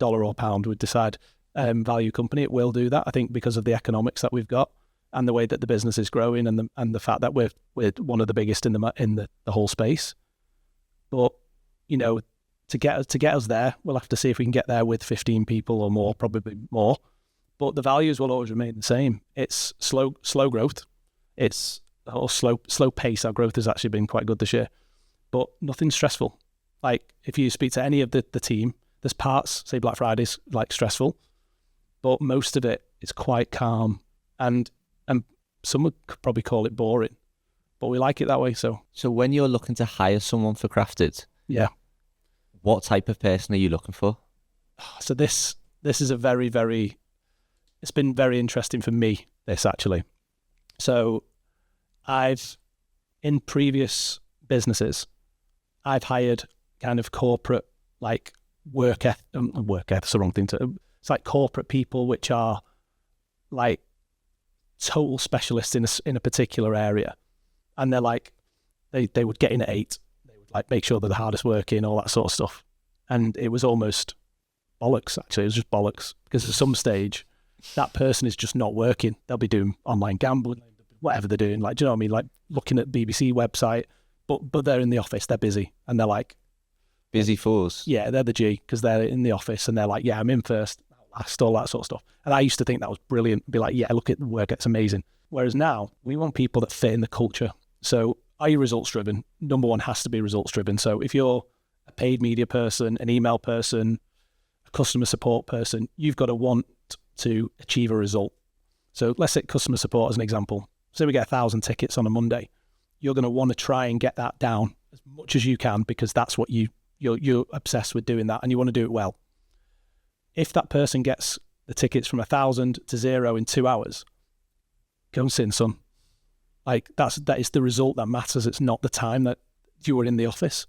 or pound, we'd decide, value company. It will do that, I think, because of the economics that we've got and the way that the business is growing and the fact that we're one of the biggest in the whole space. But, you know, to get us there, we'll have to see if we can get there with 15 people or more, probably more. But the values will always remain the same. It's slow growth. It's a whole slow pace. Our growth has actually been quite good this year, but nothing stressful. Like, if you speak to any of the team, there's parts, say Black Friday's like stressful, but most of it is quite calm, and some would probably call it boring, but we like it that way. So when you're looking to hire someone for CRAFTD, yeah, what type of person are you looking for? So this is a very, very, it's been very interesting for me, this actually. So in previous businesses, I've hired kind of corporate, like work ethic's the wrong thing to, it's like corporate people which are like total specialists in a particular area. And they're like, they would get in at 8. They would like make sure they're the hardest working, all that sort of stuff. And it was almost bollocks, actually. It was just bollocks, because at some stage, that person is just not working. They'll be doing online gambling, whatever they're doing. Like, do you know what I mean? Like looking at BBC website, but they're in the office, they're busy, and they're like, busy fools. Yeah, they're the G, because they're in the office and they're like, yeah, I'm in first, last, all that sort of stuff. And I used to think that was brilliant. Be like, yeah, look at the work, it's amazing. Whereas now, we want people that fit in the culture. So are you results driven? Number one has to be results driven. So if you're a paid media person, an email person, a customer support person, you've got to want to achieve a result. So let's take customer support as an example. Say we get 1,000 tickets on a Monday. You're going to want to try and get that down as much as you can, because that's what you're obsessed with doing that, and you want to do it well. If that person gets the tickets from 1,000 to 0 in 2 hours, go and sin, son. Like that is the result that matters. It's not the time that you were in the office,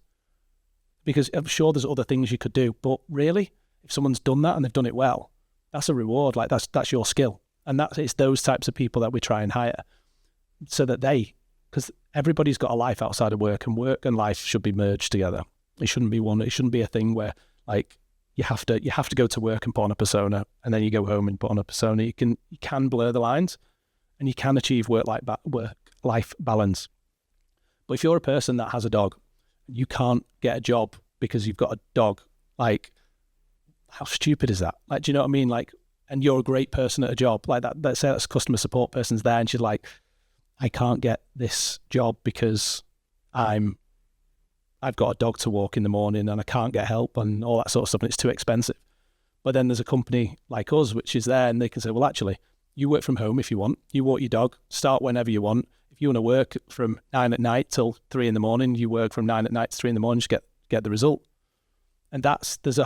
because I'm sure there's other things you could do, but really, if someone's done that and they've done it well, that's a reward. Like that's your skill, and it's those types of people that we try and hire, so that because everybody's got a life outside of work, and work and life should be merged together. It shouldn't be one. It shouldn't be a thing where like you have to go to work and put on a persona, and then you go home and put on a persona. You can blur the lines, and you can achieve work-life balance. But if you're a person that has a dog, you can't get a job because you've got a dog. Like, how stupid is that? Like, do you know what I mean? Like, and you're a great person at a job like that. Let's say that's a customer support person's there, and she's like, I can't get this job because I've got a dog to walk in the morning and I can't get help and all that sort of stuff, and it's too expensive. But then there's a company like us which is there, and they can say, well, actually, you work from home if you want. You walk your dog, start whenever you want. If you want to work from 9 at night till 3 in the morning, you work from 9 at night to 3 in the morning, just get the result. And there's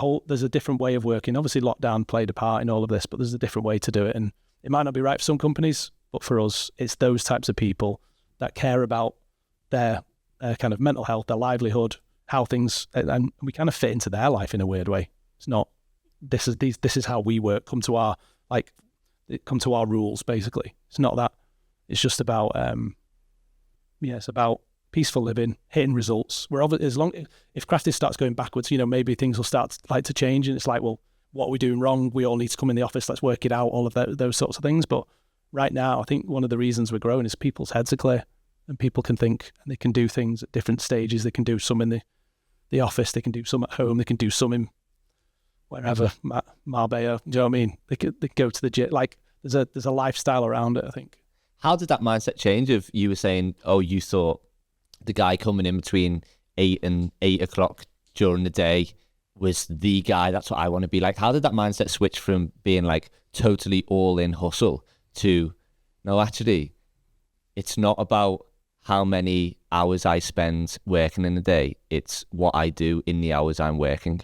a different way of working. Obviously, lockdown played a part in all of this, but there's a different way to do it. And it might not be right for some companies, but for us, it's those types of people that care about their kind of mental health, their livelihood, how things, and we kind of fit into their life in a weird way. It's not, this is how we work, come to our rules, basically. It's not that. It's just about, it's about peaceful living, hitting results. If CRAFTD starts going backwards, maybe things will start to change, and it's like, well, what are we doing wrong? We all need to come in the office. Let's work it out. All of those sorts of things. But right now, I think one of the reasons we're growing is people's heads are clear, and people can think, and they can do things at different stages. They can do some in the office. They can do some at home. They can do some in wherever, Marbella. Do you know what I mean? They go to the gym. Like, there's a lifestyle around it, I think. How did that mindset change? If you were saying, you thought the guy coming in between 8 and 8 o'clock during the day was the guy, that's what I want to be like. How did that mindset switch from being like totally all in hustle to No, actually, it's not about how many hours I spend working in a day. It's what I do in the hours I'm working.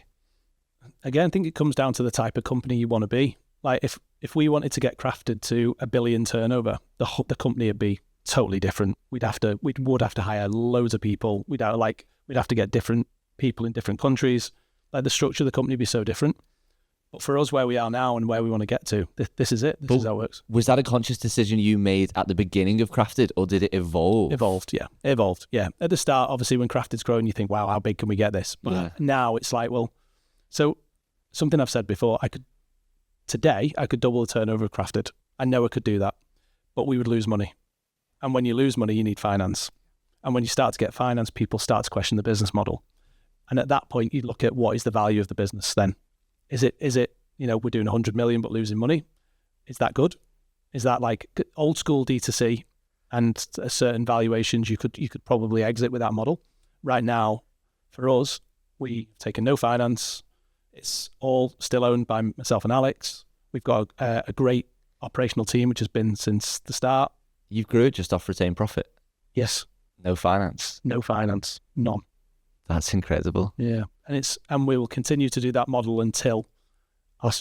Again, I think it comes down to the type of company you want to be. Like if we wanted to get Crafted to $1 billion turnover, the company would be totally different. We would have to hire loads of people. We'd have to get different people in different countries. Like the structure of the company would be so different. But for us, where we are now and where we want to get to, this is it. This is how it works. Was that a conscious decision you made at the beginning of Crafted, or did it evolve? Evolved, yeah. At the start, obviously, when Crafted's growing, you think, wow, how big can we get this? But now it's like, well, so something I've said before, today I could double the turnover of Crafted. I know I could do that, but we would lose money. And when you lose money, you need finance. And when you start to get finance, people start to question the business model. And at that point, you look at what is the value of the business then. Is it, we're doing 100 million but losing money? Is that good? Is that like old school D2C and certain valuations you could probably exit with that model? Right now, for us, we've taken no finance. It's all still owned by myself and Alex. We've got a great operational team, which has been since the start. You grew it just off retained profit? Yes. No finance? No finance. None. That's incredible. Yeah. And we will continue to do that model until our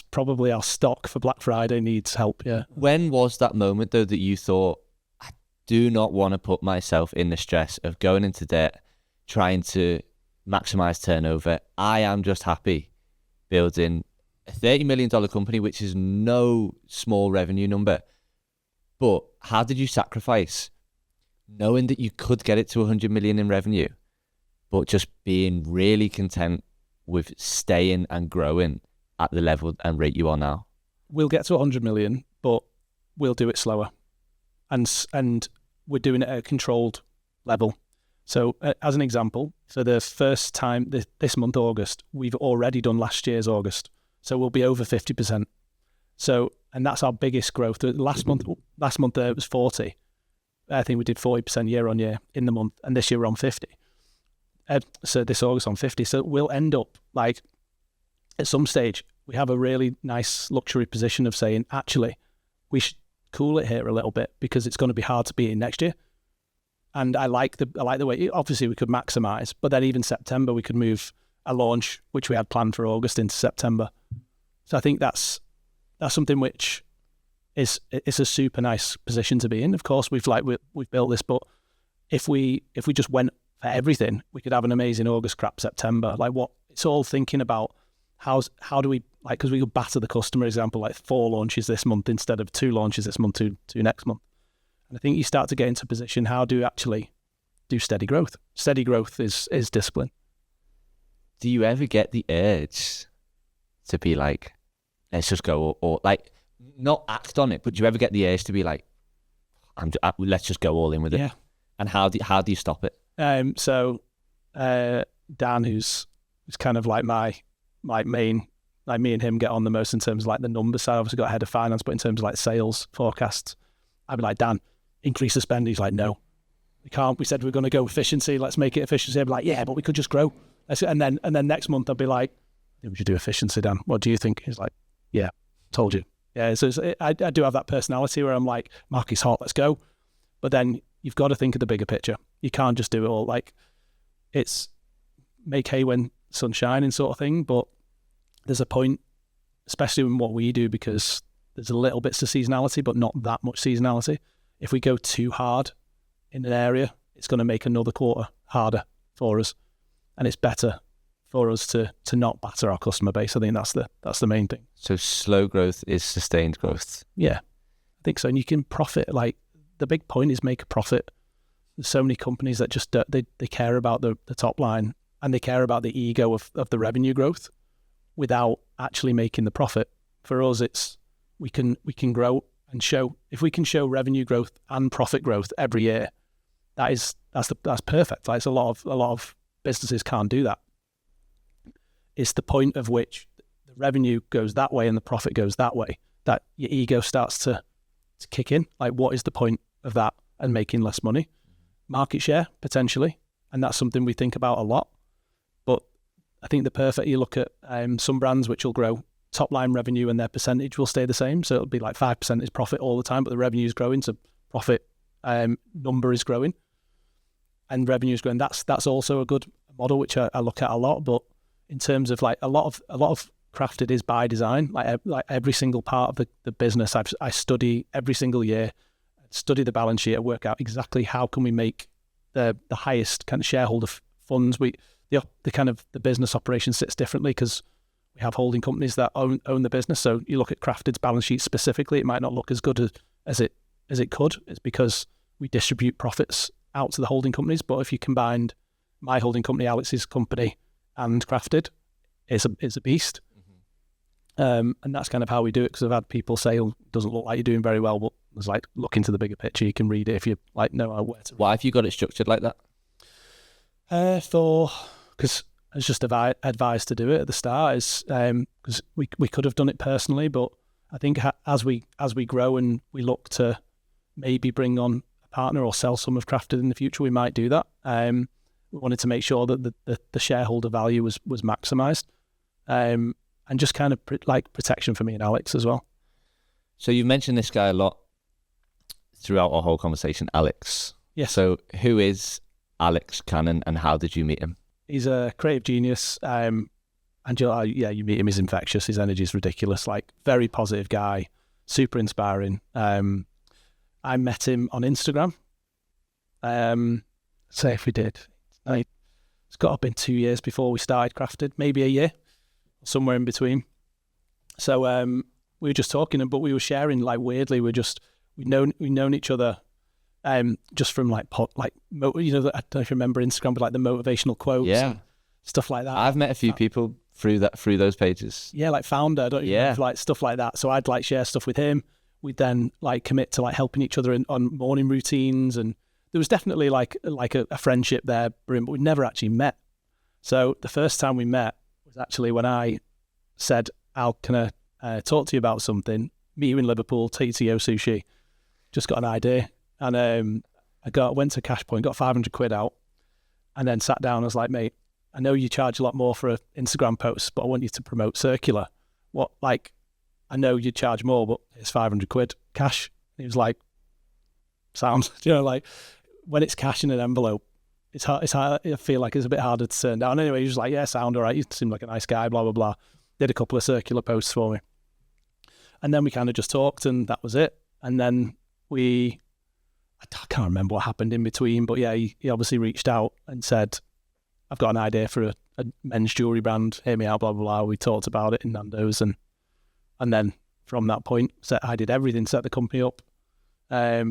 stock for Black Friday needs help. Yeah. When was that moment though that you thought, I do not want to put myself in the stress of going into debt, trying to maximize turnover. I am just happy building a $30 million company, which is no small revenue number. But how did you sacrifice knowing that you could get it to 100 million in revenue, but just being really content with staying and growing at the level and rate you are now? We'll get to 100 million, but we'll do it slower. And we're doing it at a controlled level. So as an example, for the first time this month, August, we've already done last year's August. So we'll be over 50%. So, and that's our biggest growth. Last month it was 40. I think we did 40% year on year in the month. And this year we're on 50. So this August on 50. So we'll end up like at some stage, we have a really nice luxury position of saying, actually, we should cool it here a little bit because it's going to be hard to beat in next year. And I like the way, obviously we could maximize, but then even September, we could move a launch, which we had planned for August, into September. So I think that's something which it's a super nice position to be in. Of course, we've built this, but if we just went for everything, we could have an amazing August, crap September. Like what it's all thinking about, how do we, like, because we could batter the customer, example, like 4 launches this month instead of 2 launches this month, two next month. And I think you start to get into a position, how do you actually do steady growth? Steady growth is discipline. Do you ever get the urge to be like, let's just go, or like, not act on it, but do you ever get the urge to be like, let's just go all in with it? Yeah. And how do you stop it? So Dan, who's kind of like my main, like me and him get on the most in terms of like the numbers side. I obviously got head of finance, but in terms of like sales forecasts, I'd be like, Dan, increase the spend. He's like, no, we can't. We said we're going to go efficiency. Let's make it efficiency. I'd be like, yeah, but we could just grow. And then next month I'd be like, we should do efficiency, Dan. What do you think? He's like, yeah, told you. Yeah. So I do have that personality where I'm like, market's hot, let's go. But then you've got to think of the bigger picture. You can't just do it all. Like it's make hay when sun's shining sort of thing. But there's a point, especially in what we do, because there's a little bits of seasonality, but not that much seasonality. If we go too hard in an area, it's going to make another quarter harder for us. And it's better for us to not batter our customer base. I think that's the main thing. So slow growth is sustained growth. Yeah, I think so. And you can profit. Like the big point is make a profit. There's so many companies that just they care about the top line and they care about the ego of the revenue growth without actually making the profit. For us, it's we can grow and show, if we can show revenue growth and profit growth every year, that's perfect. Like it's a lot of businesses can't do that. It's the point of which the revenue goes that way and the profit goes that way that your ego starts to kick in. Like, what is the point of that and making less money? Market share, potentially. And that's something we think about a lot. But I think you look at some brands which will grow top line revenue and their percentage will stay the same. So it'll be like 5% is profit all the time, but the revenue is growing. So profit number is growing and revenue is growing. That's also a good model, which I look at a lot. But in terms of like a lot of Crafted is by design, like every single part of the business. I study every single year, study the balance sheet, and work out exactly how can we make the highest kind of shareholder funds. The kind of the business operation sits differently because we have holding companies that own the business. So you look at Crafted's balance sheet specifically, it might not look as good as it could. It's because we distribute profits out to the holding companies. But if you combined my holding company, Alex's company, and Crafted, it's a beast. And that's kind of how we do it, because I've had people say, oh, it doesn't look like you're doing very well, but there's like, look into the bigger picture, you can read it if you like know where to read. Why have you got it structured like that? Because I was just advised to do it at the start, is because we could have done it personally, but I think as we grow and we look to maybe bring on a partner or sell some of Crafted in the future, we might do that. We wanted to make sure that the shareholder value was maximised. And just kind of like protection for me and Alex as well. So you've mentioned this guy a lot throughout our whole conversation, Alex. Yes. So who is Alex Cannon and how did you meet him? He's a creative genius. And you meet him, he's infectious. His energy is ridiculous. Like, very positive guy, super inspiring. I met him on Instagram. Say if we did. It's got to have been 2 years before we started Crafted, maybe a year. Somewhere in between. So we were just talking, but we were sharing, like, weirdly, we've known each other just from I don't know if you remember Instagram, but like the motivational quotes, and stuff like that. I've met a few people through those pages. Yeah, like Founder, don't you? Yeah, like stuff like that. So I'd like share stuff with him. We'd then like commit to like helping each other on morning routines, and there was definitely like a friendship there, but we never actually met. So the first time we met was actually when I said, Al, can I talk to you about something? Meet you in Liverpool, take you to Yo Sushi. Just got an idea. And I went to Cash Point, got 500 quid out, and then sat down. I was like, mate, I know you charge a lot more for an Instagram post, but I want you to promote Circular. I know you charge more, but it's 500 quid cash. And he was like, sounds, like when it's cash in an envelope, it's hard. I feel like it's a bit harder to turn down. Anyway, he was like, yeah, sound all right. You seem like a nice guy, blah, blah, blah. Did a couple of Circular posts for me. And then we kind of just talked, and that was it. And then I can't remember what happened in between, but yeah, he obviously reached out and said, I've got an idea for a men's jewellery brand. Hear me out, blah, blah, blah. We talked about it in Nando's. And then from that point, I did everything, set the company up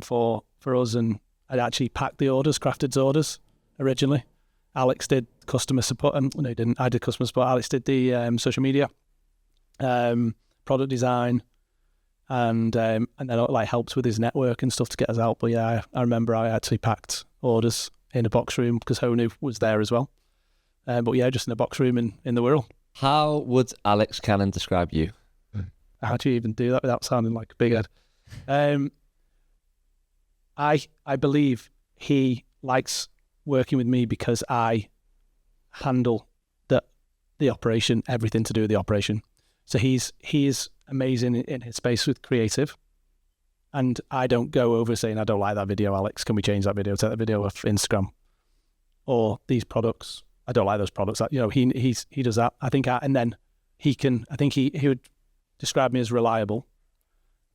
for us. And I'd actually packed the orders, Crafted's orders originally. Alex did customer support, and no, he didn't. I did customer support. Alex did the social media, product design, and then like helped with his network and stuff to get us out. But yeah, I remember I actually packed orders in a box room because Honu was there as well. But yeah, just in a box room in the Wirral. How would Alex Cannon describe you? How do you even do that without sounding like a big head? I believe he likes working with me because I handle the operation, everything to do with the operation. So he is amazing in his space with creative, and I don't go over saying, I don't like that video, Alex, can we change that video, take that video off Instagram, or these products, I don't like those products. He does that. I think he would describe me as reliable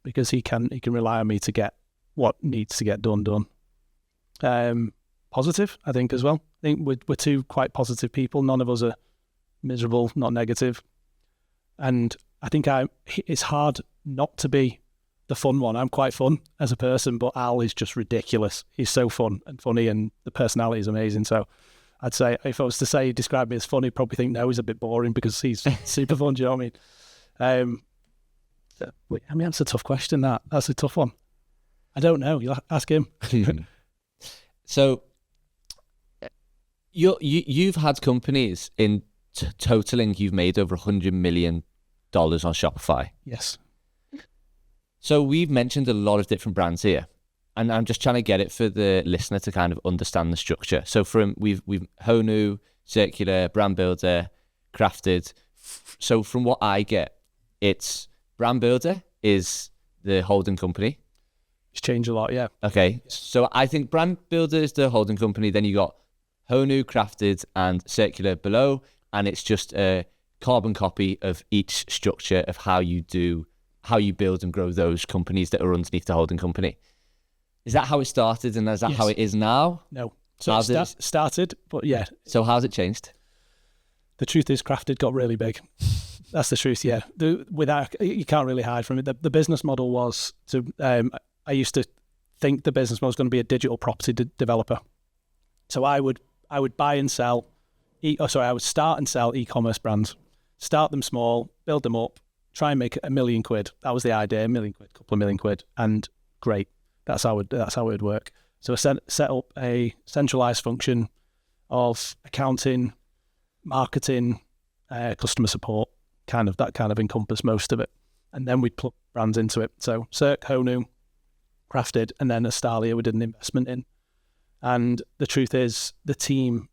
because he can rely on me to get what needs to get done. Positive, I think, as well. I think we're two quite positive people. None of us are miserable, not negative. And I think it's hard not to be the fun one. I'm quite fun as a person, but Al is just ridiculous. He's so fun and funny, and the personality is amazing. So I'd say, if I was to say describe me as funny, I'd probably think no, he's a bit boring because he's super fun. Do you know what I mean? That's a tough question. That's a tough one. I don't know. You'll ask him. So you've had companies in totaling, you've made over $100 million on Shopify. Yes. So we've mentioned a lot of different brands here, and I'm just trying to get it for the listener to kind of understand the structure. So we've Honu, Circular, Brand Builder, Crafted. So from what I get, it's Brand Builder is the holding company. It's changed a lot, yeah. Okay, so I think Brand Builder is the holding company. Then you got Honu, Crafted, and Circular below, and it's just a carbon copy of each structure of how you build and grow those companies that are underneath the holding company. Is that how it started, and is that how it is now? No. So it started, but yeah. So how's it changed? The truth is, Crafted got really big. That's the truth, yeah. You can't really hide from it. The business model was to... I used to think the business model was going to be a digital property developer. So I would buy and sell... I would start and sell e-commerce brands. Start them small, build them up, try and make £1 million. That was the idea, £1 million, couple of £1 million, and great. That's how it would work. So I set up a centralized function of accounting, marketing, customer support, that kind of encompassed most of it. And then we'd plug brands into it. So Circ, Honu, Crafted, and then Astalia we did an investment in. And the truth is, the team,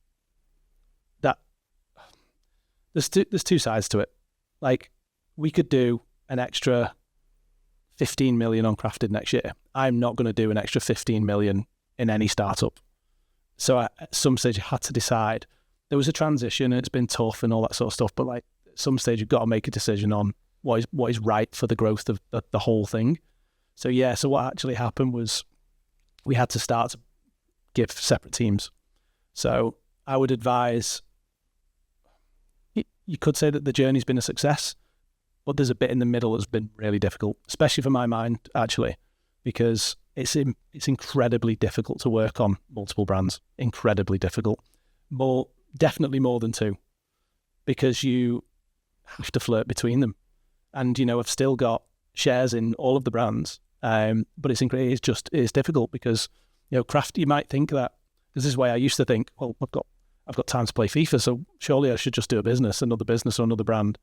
that there's two sides to it. Like, we could do an extra 15 million on Crafted next year. I'm not going to do an extra 15 million in any startup. So at some stage I had to decide. There was a transition and it's been tough and all that sort of stuff, but like at some stage you've got to make a decision on what is right for the growth of the whole thing. So what actually happened was we had to start to give separate teams. So I would advise, you could say that the journey's been a success, but there's a bit in the middle that's been really difficult, especially for my mind, actually, because it's incredibly difficult to work on multiple brands. Incredibly difficult. Definitely more than two, because you have to flirt between them. And, I've still got shares in all of the brands, but it's difficult because, craft, you might think that, because this is the way I used to think, well, I've got time to play FIFA, so surely I should just do another business or another brand.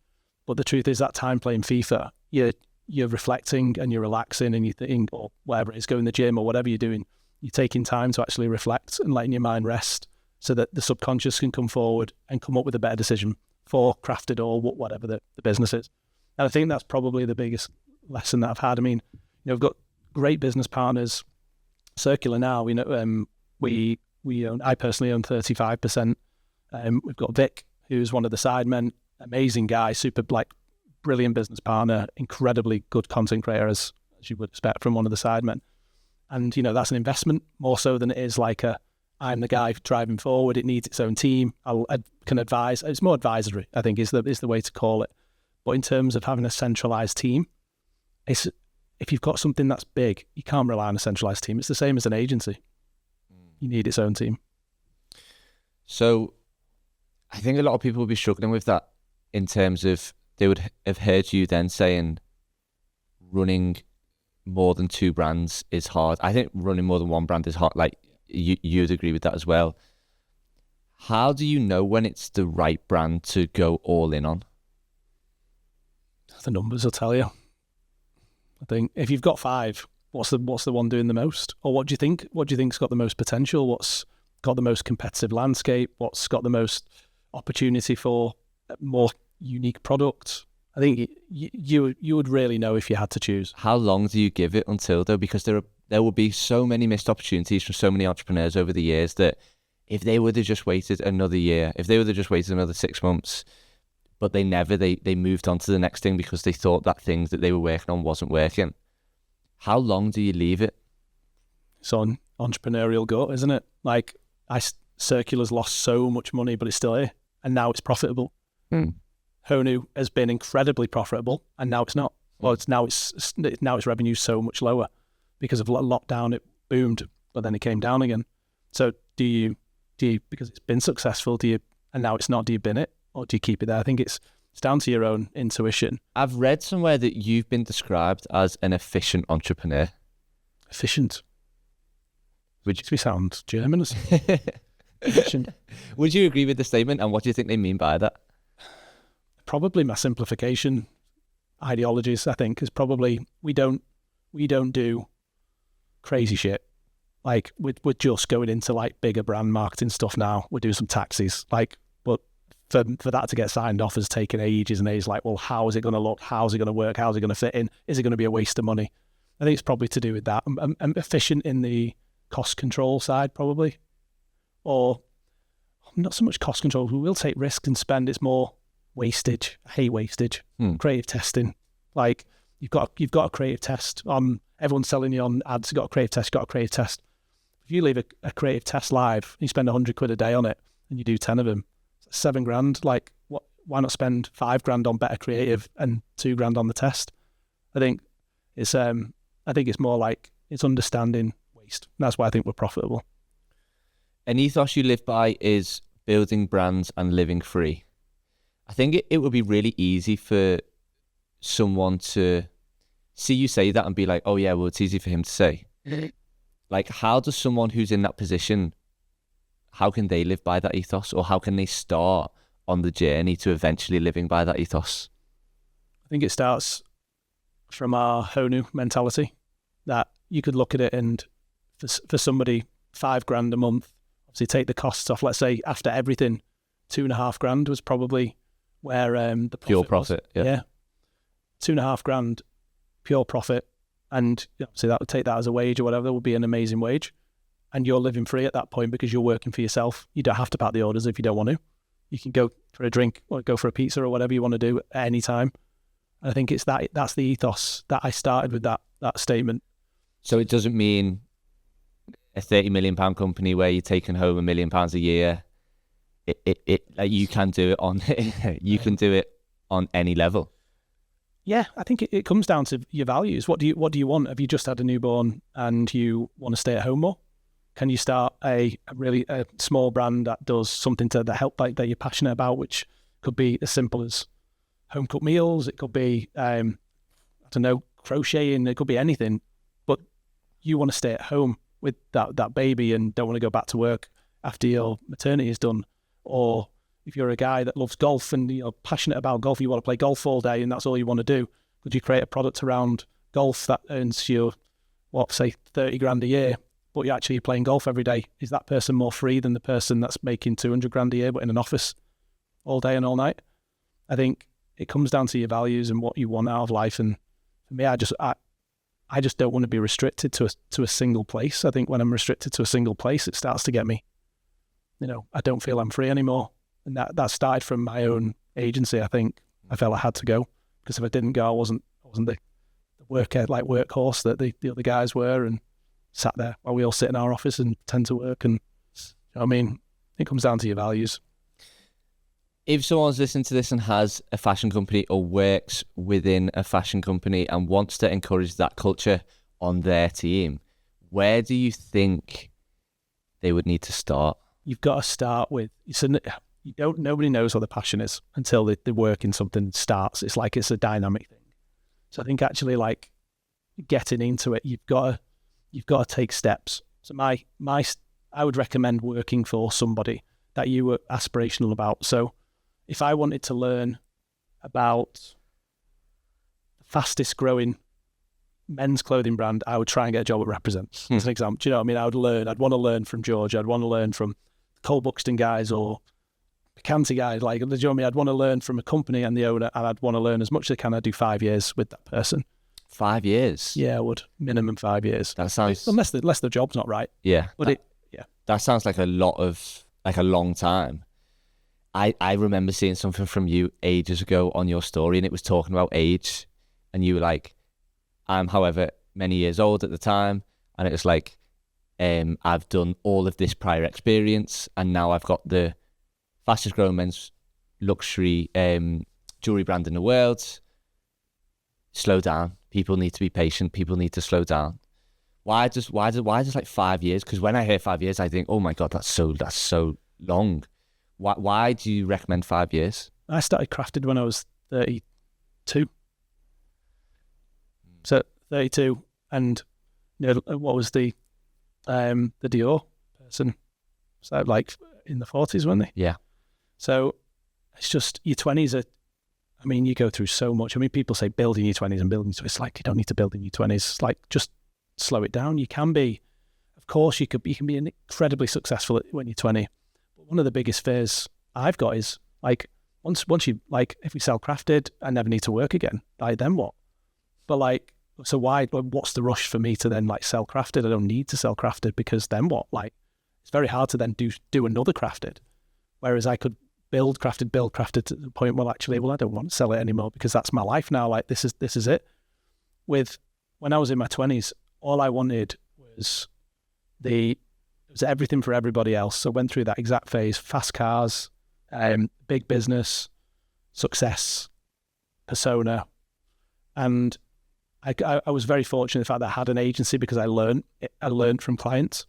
But the truth is that time playing FIFA, you're reflecting and you're relaxing and you think, or whatever it is, going to the gym or whatever you're doing, you're taking time to actually reflect and letting your mind rest so that the subconscious can come forward and come up with a better decision for Crafted or whatever the business is. And I think that's probably the biggest lesson that I've had. I mean, we've got great business partners. Circular now, we own, I personally own 35%. We've got Vic, who's one of the sidemen, amazing guy, super brilliant business partner, incredibly good content creator, as you would expect from one of the sidemen. And, that's an investment more so than it is like I'm the guy driving forward. It needs its own team. I can advise. It's more advisory, I think, is the way to call it. But in terms of having a centralized team, if you've got something that's big, you can't rely on a centralized team. It's the same as an agency. You need its own team. So I think a lot of people will be struggling with that in terms of they would have heard you then saying running more than two brands is hard. I think running more than one brand is hard. Like you'd agree with that as well. How do you know when it's the right brand to go all in on? The numbers will tell you. I think if you've got 5, what's the one doing the most? Or what do you think's got the most potential? What's got the most competitive landscape? What's got the most opportunity for more unique products? I think you would really know if you had to choose. How long do you give it until though? Because there will be so many missed opportunities from so many entrepreneurs over the years that if they would have just waited another year, if they would have just waited another 6 months, but they moved on to the next thing because they thought that thing that they were working on wasn't working. How long do you leave it? It's on entrepreneurial gut, isn't it? Like Circular's lost so much money, but it's still here, and now it's profitable. Honu has been incredibly profitable, and now it's not. Well, now its revenue so much lower because of lockdown. It boomed, but then it came down again. So do you because it's been successful? And now it's not? Do you bin it or do you keep it there? I think it's down to your own intuition. I've read somewhere that you've been described as an efficient entrepreneur. Efficient. Makes me sound German or something. Efficient. Would you agree with the statement, and what do you think they mean by that? Probably my simplification ideologies, I think, is probably we don't do crazy shit. Like we're just going into like bigger brand marketing stuff now. We're doing some taxis, but for that to get signed off has taken ages and ages. Like, well, how is it going to look? How's it going to work? How's it going to fit in? Is it going to be a waste of money? I think it's probably to do with that. I'm efficient in the cost control side, probably, or not so much cost control. We will take risk and spend. It's more wastage. I hate wastage. Creative testing. Like, you've got a creative test. Everyone's selling you on ads. You've got a creative test. You've got a creative test. If you leave a creative test live, and you spend £100 a day on it, and you do 10 of them, it's £7,000. Like, what? Why not spend £5,000 on better creative and £2,000 on the test? I think it's more like it's understanding waste. And that's why I think we're profitable. An ethos you live by is building brands and living free. I think it would be really easy for someone to see you say that and be like, oh yeah, well, it's easy for him to say. Like, how does someone who's in that position, how can they live by that ethos, or how can they start on the journey to eventually living by that ethos? I think it starts from our Honu mentality, that you could look at it and for somebody, $5,000 a month, obviously take the costs off. Let's say after everything, $2,500 was probably where the profit pure profit. was. Yeah. $2,500 pure profit. And obviously that would take that as a wage or whatever. That would be an amazing wage. And you're living free at that point because you're working for yourself. You don't have to pack the orders if you don't want to. You can go for a drink or go for a pizza or whatever you want to do at any time. And I think it's that's the ethos that I started with that statement. So it doesn't mean a £30 million company where you're taking home £1 million a year. It like, you can do it on you can do it on any level. Yeah, I think it comes down to your values. What do you want? Have you just had a newborn and you want to stay at home more? Can you start a really small brand that does something to the help like that you're passionate about, which could be as simple as home cooked meals. It could be crocheting. It could be anything. But you want to stay at home with that baby and don't want to go back to work after your maternity is done. Or if you're a guy that loves golf and you're passionate about golf, you want to play golf all day and that's all you want to do, could you create a product around golf that earns you, say $30,000 a year, but you're actually playing golf every day? Is that person more free than the person that's making $200,000 a year but in an office all day and all night? I think it comes down to your values and what you want out of life. And for me, I just don't want to be restricted to a single place. I think when I'm restricted to a single place, it starts to get me, I don't feel I'm free anymore. And that started from my own agency. I think I felt I had to go because if I didn't go, I wasn't the workhorse that the other guys were and sat there while we all sit in our office and tend to work. And it comes down to your values. If someone's listening to this and has a fashion company or works within a fashion company and wants to encourage that culture on their team, where do you they would need to start? You've got to start with, nobody knows what the passion is until the work in something starts. It's like it's a dynamic thing. So I think actually like getting into it, you've got to take steps. So I would recommend working for somebody that you were aspirational about. So if I wanted to learn about the fastest growing men's clothing brand, I would try and get a job at Represent, as an example. Do you know what I mean? I'd want to learn from George. I'd want to learn from Cole Buxton guys or Canty guys. Like, do you know what I mean? I'd want to learn from a company and the owner, and I'd want to learn as much as I can. I'd do 5 years with that person. 5 years? Yeah, I would. Minimum 5 years. That sounds... Unless the job's not right. Yeah. But that sounds like a long time. I remember seeing something from you ages ago on your story, and it was talking about age, and you were like, I'm however many years old at the time, and it was like, I've done all of this prior experience, and now I've got the fastest growing men's luxury jewellery brand in the world. Slow down. People need to be patient. People need to slow down. Why does like 5 years? Because when I hear 5 years, I think, oh my God, that's so long. Why do you recommend 5 years? I started CRAFTD when I was 32. So 32, and what was the Dior person? So like in the 40s, weren't they? Yeah. So it's just your 20s are. You go through so much. People say build in your 20s and build in your 20s. It's like you don't need to build in your 20s. It's like just slow it down. You can be, of course, you can be incredibly successful when you're 20. But one of the biggest fears I've got is Like once you like, if we sell crafted, I never need to work again. Like then what? But like, so what's the rush for me to then like sell crafted? I don't need to sell crafted, because then what? Like, it's very hard to then do another crafted. Whereas I could build crafted to the point where actually, well, I don't want to sell it anymore because that's my life now. Like this is it. When I was in my 20s, all I wanted was everything for everybody else. So I went through that exact phase: fast cars, big business, success, persona. And I was very fortunate in the fact that I had an agency, because I learned from clients.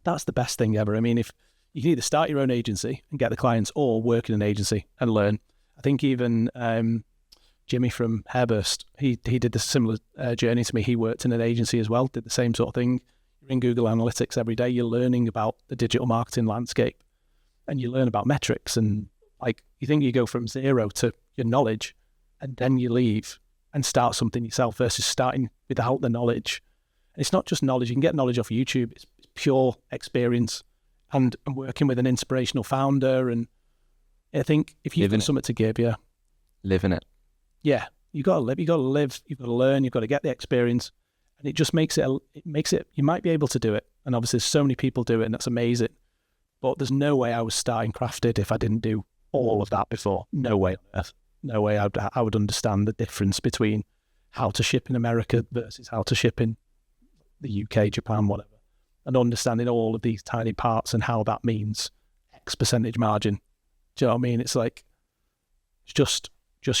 That's the best thing ever. I mean, if you can either start your own agency and get the clients, or work in an agency and learn. I think even Jimmy from Hairburst, he did the similar journey to me. He worked in an agency as well, did the same sort of thing. You're in Google Analytics every day. You're learning about the digital marketing landscape, and you learn about metrics. And like, you think you go from zero to your knowledge, and then you leave and start something yourself, versus starting without the knowledge. And it's not just knowledge. You can get knowledge off YouTube. It's pure experience. And working with an inspirational founder. And I think if you've got something to give, living it. Yeah, you got to live. You got to live. You've got to learn. You've got to get the experience, and it just makes it. You might be able to do it, and obviously, there's so many people do it, and that's amazing. But there's no way I was starting crafted if I didn't do all of that before. No way on earth. No way I would understand the difference between how to ship in America versus how to ship in the UK, Japan, whatever. And understanding all of these tiny parts and how that means X percentage margin. Do you know what I mean? It's like, it's just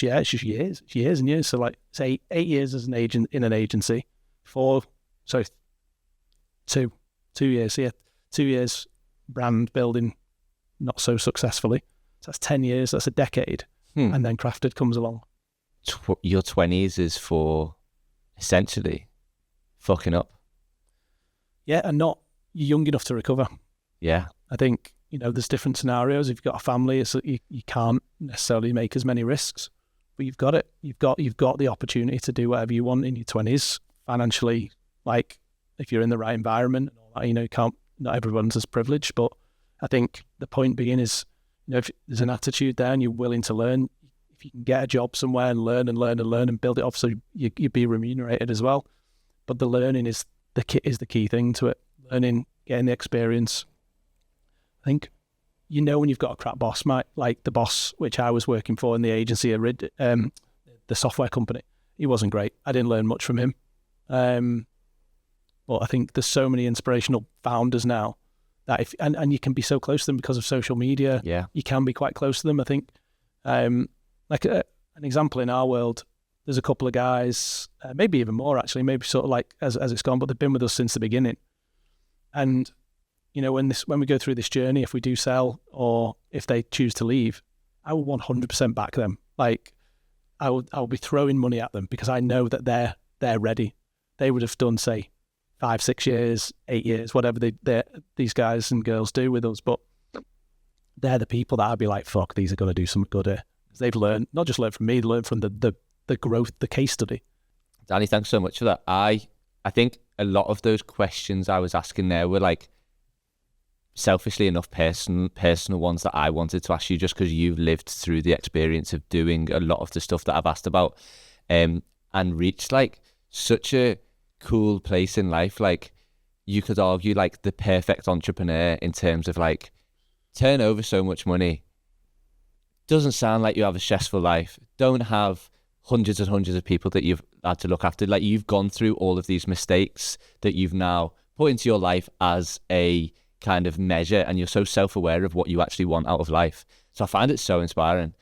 years. It's years and years. So like, say 8 years as an agent in an agency, 2 years. So yeah, 2 years brand building, not so successfully. So that's 10 years. That's a decade. And then crafted comes along. Your 20s is for essentially fucking up. Yeah, and you're young enough to recover. Yeah. I think, there's different scenarios. If you've got a family, you can't necessarily make as many risks, but you've got it. You've got the opportunity to do whatever you want in your 20s financially. Like, if you're in the right environment and all that, not everyone's as privileged, but I think the point being is, if there's an attitude there and you're willing to learn, if you can get a job somewhere and learn and build it off, so you'd be remunerated as well. But the learning is the key thing to it. Learning, getting the experience. I think, when you've got a crap boss, like the boss which I was working for in the agency, the software company, he wasn't great. I didn't learn much from him. But I think there's so many inspirational founders now that and you can be so close to them because of social media. Yeah, you can be quite close to them. I think, like an example in our world, there's a couple of guys, maybe even more actually, maybe sort of like as it's gone, but they've been with us since the beginning. And when we go through this journey, if we do sell or if they choose to leave, I will 100% back them. Like, I'll be throwing money at them because I know that they're ready. They would have done, say, 5, 6 years, 8 years, whatever these guys and girls do with us. But they're the people that I'd be like, fuck, these are going to do something good here. Because they've learned, not just learned from me, they learned from the growth, the case study. Danny, thanks so much for that. I think a lot of those questions I was asking there were like, selfishly enough, personal ones that I wanted to ask you, just because you've lived through the experience of doing a lot of the stuff that I've asked about, and reached like such a cool place in life. Like, you could argue like the perfect entrepreneur in terms of like turn over so much money. Doesn't sound like you have a stressful life. Don't have hundreds and hundreds of people that you've had to look after. Like, you've gone through all of these mistakes that you've now put into your life as a kind of measure, and you're so self-aware of what you actually want out of life. So I find it so inspiring.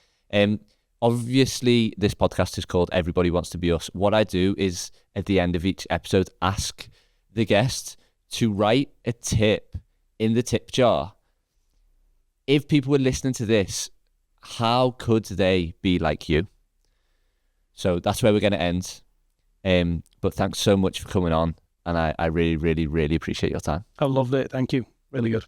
Obviously this podcast is called Everybody Wants to Be Us. What I do is at the end of each episode ask the guest to write a tip in the tip jar. If people were listening to this, how could they be like you? So that's where we're going to end. But thanks so much for coming on, and I really, really, really appreciate your time. I loved it. Thank you. Really good.